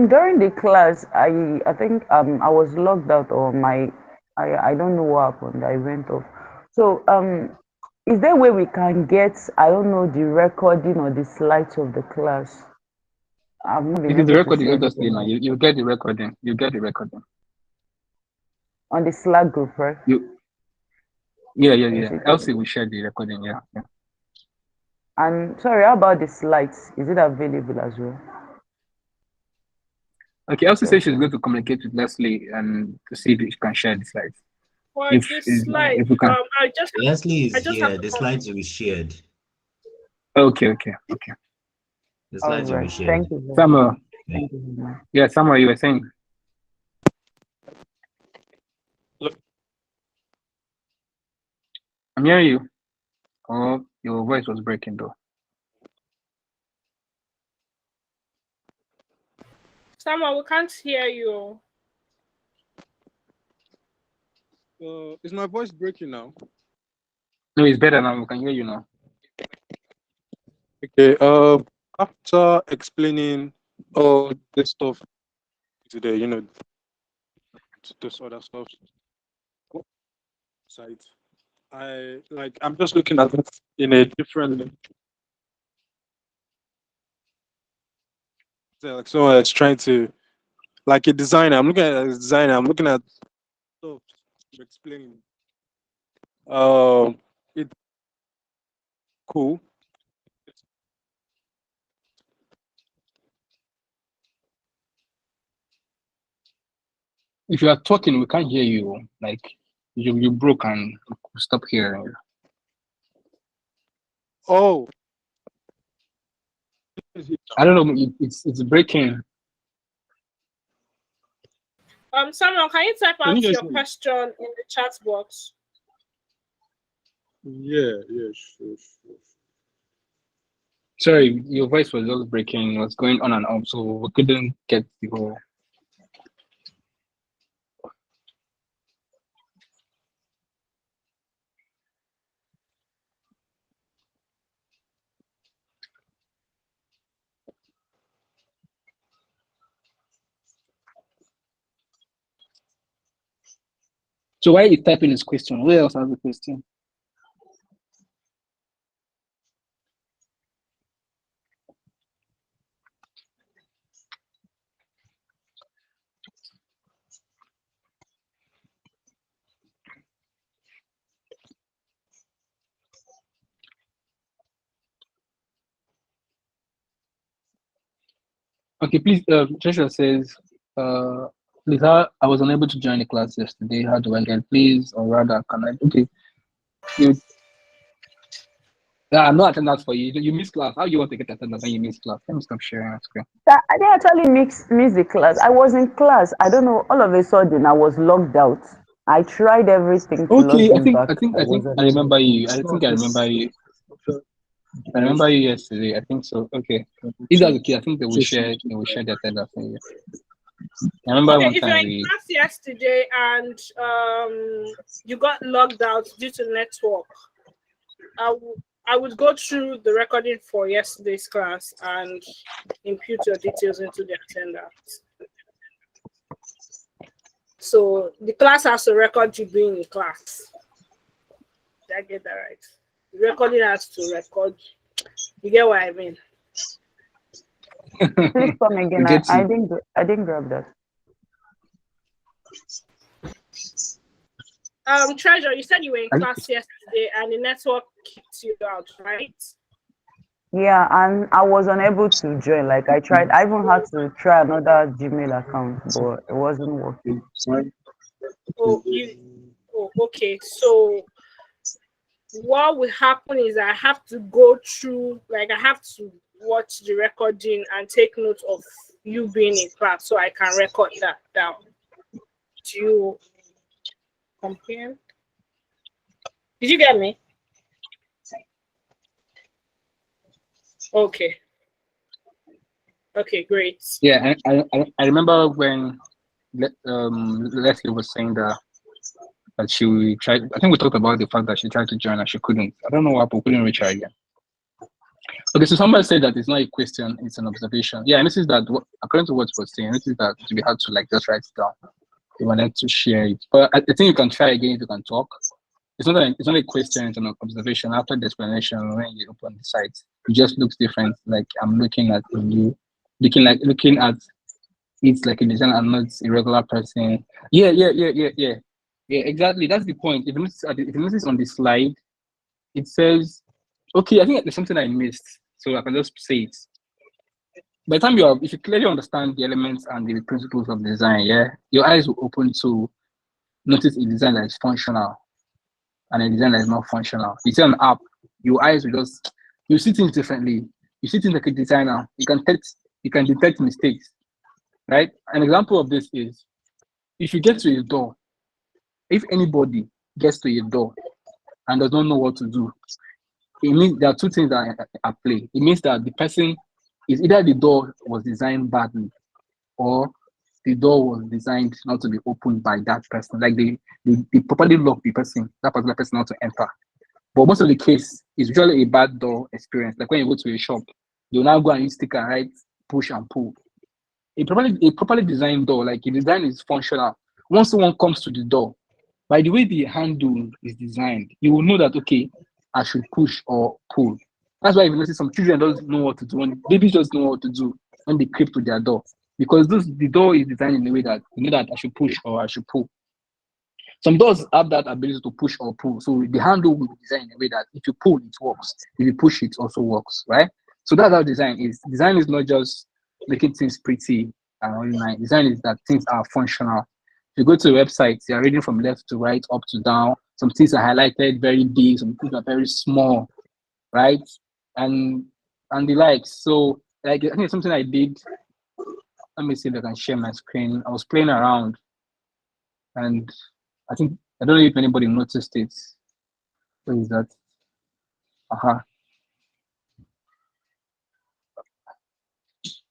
during the class, I think I was logged out, or I don't know what happened. I went off. So is there a way we can get, I don't know, the recording or the slides of the class? I've not been It is the able to recording, see obviously. anything You get the recording. You get the recording. on the Slack group, right? Yeah. Elsie will share the recording. Yeah. And sorry, how about the slides? Is it available as well? Okay, Elsie says she's going to communicate with Leslie and to see if she can share the slides. Well, If we can. Leslie is here. The slides will be shared. Okay. The slides will be shared. Thank you. Samuel. Thank you very much. Yeah, Samuel, you were saying. I'm hearing you. Oh, your voice was breaking though. Samuel, we can't hear you. Is my voice breaking now? No, it's better now. We can hear you now. Okay. After explaining all this stuff today, this other stuff site, I'm just looking at it in a different. Like someone that's trying to, like a designer. I'm looking at a designer. I'm looking at stuff you're explaining. It's cool. If you are talking, we can't hear you. Like you broke and stop hearing you. Oh, I don't know. It's breaking. Samuel, can you type Can out you guys your hear me? question in the chat box? yeah, sure. Sorry, your voice was just breaking. It was going on and off, so we couldn't get the whole. So why are you typing this question? Where else has the question? Okay, please. Joshua says, please, I was unable to join the class yesterday. How do I get? Please, or rather, can I? Okay. I'm not attendance for you. You miss class. How do you want to get attendance when you miss class? Let me stop sharing that screen. I didn't actually miss the class. I was in class. I don't know. All of a sudden, I was logged out. I tried everything to log Okay, in back. I think I remember you. I remember you. I remember you yesterday. I think so. Okay. If that's the case, I think they will share the attendance for you. I remember Okay, one if you're time in we class yesterday and you got logged out due to network, I would go through the recording for yesterday's class and input your details into the attendance. So the class has to record you being in class. Did I get that right? The recording has to record. You get what I mean? Please come again. get I you. didn't grab that. Treasure, you said you were in class yesterday and the network kicked you out, right? Yeah, and I was unable to join. Like I tried, I even had to try another Gmail account, but it wasn't working. Oh, okay. So what will happen is I have to go through, like I have to watch the recording and take note of you being in class so I can record that down. Do you comprehend? Did you get me? Okay. Okay, great. Yeah, I remember when Leslie was saying that she tried. I think we talked about the fact that she tried to join and she couldn't. I don't know what happened. Couldn't reach her again. Okay, so somebody said that it's not a question; it's an observation. Yeah, and this is that according to what she was saying, this is that we had to like just write it down. We wanted to share it, but I think you can try again if you can talk. It's not a question; it's an observation. After the explanation, when you open the site, it just looks different. Like I'm looking at you, looking at it's like a designer and not a regular person. Yeah, exactly. That's the point. If you notice on the slide, it says, okay, I think there's something I missed, so I can just say it. By the time if you clearly understand the elements and the principles of design, yeah, your eyes will open to notice a design that is functional and a design that is not functional. You see an app, your eyes will you see things differently. You see things like a designer. You can detect mistakes. Right? An example of this is if you get to a door, if anybody gets to a door and does not know what to do, it means there are two things that are at play. It means that the person is either the door was designed badly or the door was designed not to be opened by that person. Like they properly lock that particular person not to enter. But most of the case is usually a bad door experience. Like when you go to a shop, you'll now go and use sticker, right? Push and pull. A properly designed door, like the design is functional. Once someone comes to the door, by the way the handle is designed, you will know that, okay, I should push or pull. That's why you notice some children don't know what to do. When babies just know what to do when they creep to their door. Because the door is designed in a way that you know that I should push or I should pull. Some doors have that ability to push or pull. So the handle will be designed in a way that if you pull, it works. If you push, it also works, right? So that's how design is. Design is not just making things pretty and online. Design is that things are functional. If you go to a website, you're reading from left to right, up to down. Some things are highlighted very big, some things are very small, right? And the likes. So like I think it's something I did. Let me see if I can share my screen. I was playing around and I don't know if anybody noticed it. What is that?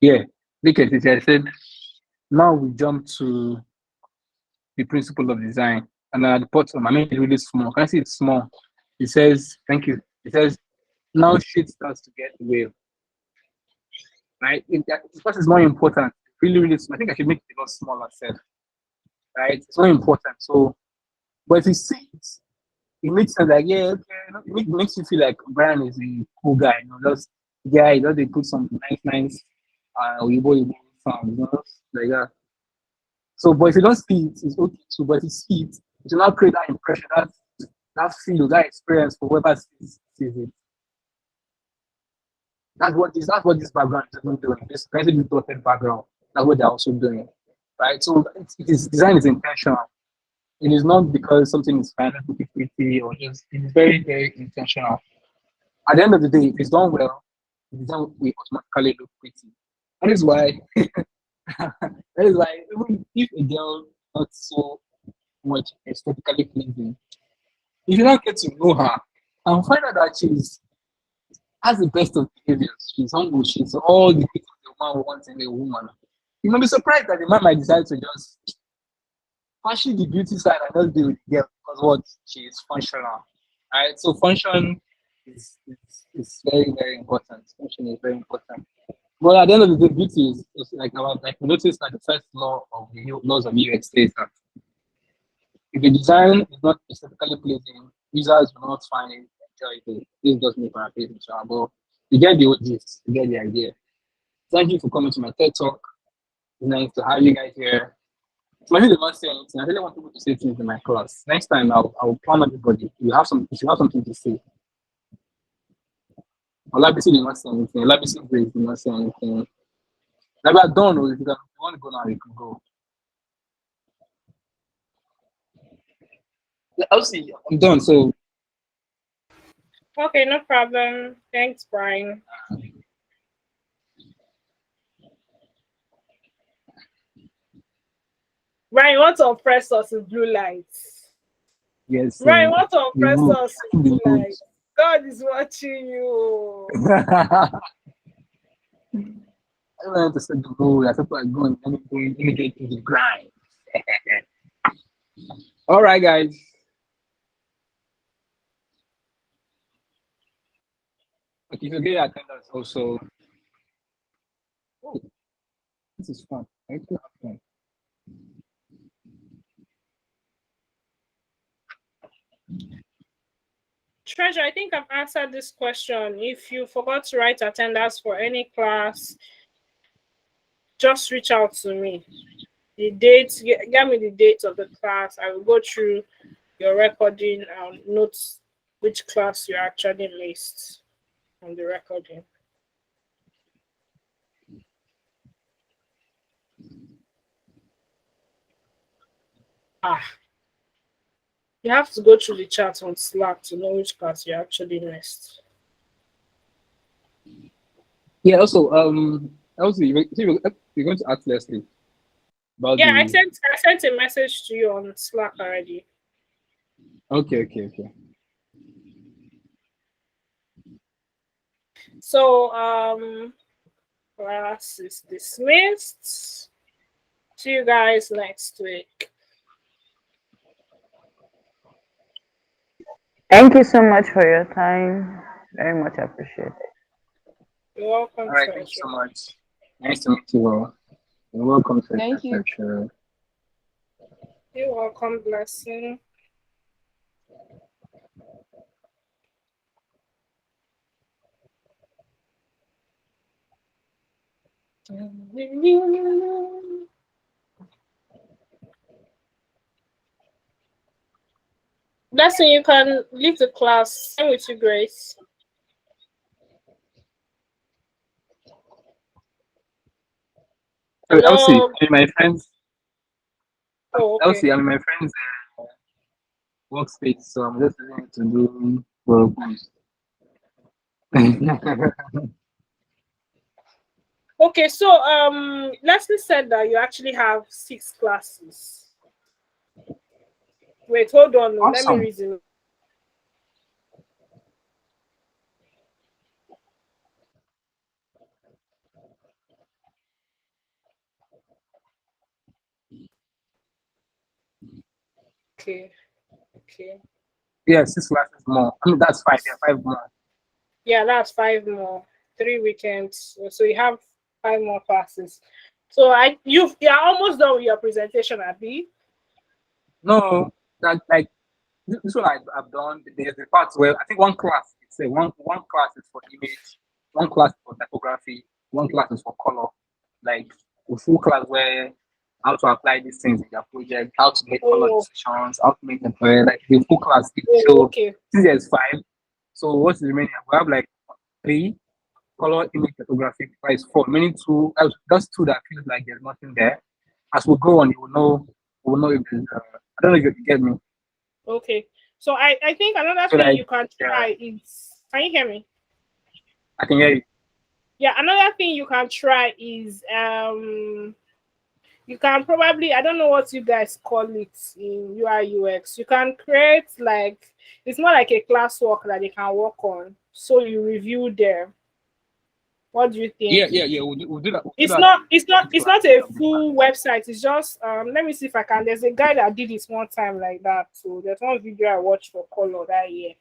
Yeah, look at it. I said, now we jump to the principle of design. And at the bottom, I mean, it's really small. Can I see it's small? It says, thank you. It says, now shit starts to get real. Right? Because it's more important. Really, really small. I think I should make it a lot smaller, self. Right? It's more important. So, but if you see it, it makes sense like, yeah, okay. It makes you feel like Brian is a cool guy. Just they put some nice Weibo sound, like that. So, but if you don't see it, it's okay too. But if you see it, it will not create that impression, that feel, that experience for whoever sees it. That's what this background is doing. This creative dotted background. That's what they're also doing, right? So, design is intentional. It is not because something is finally pretty or just. It is very, very intentional. At the end of the day, if it's done well, the design will automatically look pretty. That is why. Even if a girl not so much aesthetically pleasing, if you don't get to know her and find out that she's has the best of behaviors, she's humble, she's all the things the man wants in a woman, You might be surprised that the man might decide to just fashion the beauty side and just deal with the girl because what she is functional. Alright, so function is very, very important. Function is very important. But at the end of the day, beauty is like we noticed that the first law of the laws of UX says that if the design is not aesthetically pleasing, users will not find it enjoyable. This does make my opinion. But you get the gist, you get the idea. Thank you for coming to my TED Talk. It's nice to have you guys here. So I really want to say anything. I really want people to say things in my class. Next time I'll plan everybody. You have something to say. Olabisi did not say anything. Olabisi Grace did not say anything. Like we are done. If you want to go now, you can go. I'll see. I'm done. So Okay, no problem. Thanks, Brian. Brian, what oppress us is blue lights. yes. Brian, what oppress us is blue lights. God is watching you. I don't want to set the rule. I thought I was going to get to the grind. All right, guys. Okay, so get attendance also. Oh, this is fun. I still have fun. Treasure, I think I've answered this question. If you forgot to write attendance for any class, just reach out to me. The dates, get me the dates of the class. I will go through your recording and note which class you actually missed on the recording. You have to go through the chat on Slack to know which class you actually missed. Yeah. Also, you're going to ask Leslie about Yeah, the. I sent a message to you on Slack already. Okay. So class is dismissed. See you guys next week. Thank you so much for your time. Very much appreciated. You're welcome. All right. Thank you so much. Nice to meet you all. You're welcome to Thank you. lecture. You're welcome, Blessing. Blessing, you can leave the class. Same with you, Grace. So Elsie, Hello. I'm in my friends. Oh, okay. Elsie, I'm in my friends' workspace, so I'm just going to do work. Okay, so Leslie said that you actually have 6 classes. Wait, hold on. Let Awesome. me reason. Okay. Yeah, 6 classes more. I mean, that's 5. Yeah, 5 more. Yeah, that's 5 more. 3 weekends. So you have 5 more classes. So you're almost done with your presentation, Abby. No, that like this one I've done. There's the parts where I think one class. It's a one class is for image, one class for typography, one class is for color. Like a full class where how to apply these things in your project, how to make color decisions, how to make them like the full class. So Okay. since there's 5, so what's the remaining? We have like 3 color, image, typography. Is 4. Meaning 2. That's 2 that feels like there's nothing there. As we go on, you will know. We will know if there's. I don't know if you get me. Okay. So I think another So thing like, you can try is. Can you hear me? I can hear you. Yeah, another thing you can try is you can probably, I don't know what you guys call it in UI UX. You can create like, it's more like a classwork that they can work on. So you review them. What do you think? Yeah. We'll do that. It's not a full website. It's just let me see if I can. There's a guy that did it one time like that. So there's one video I watched for Color that year.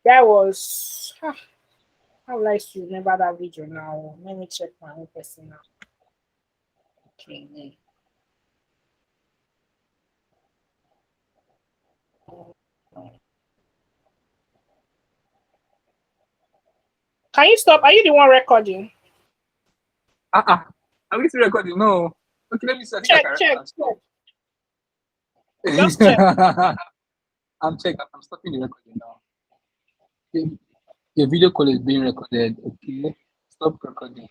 That was how will I still remember that video now? Let me check my own person now. Okay. Can you stop? Are you the one recording? Are we still recording? No. Okay, let me see. Check. Just check. I'm checking. I'm stopping the recording now. The video call is being recorded. Okay. Stop recording.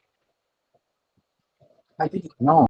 I think no.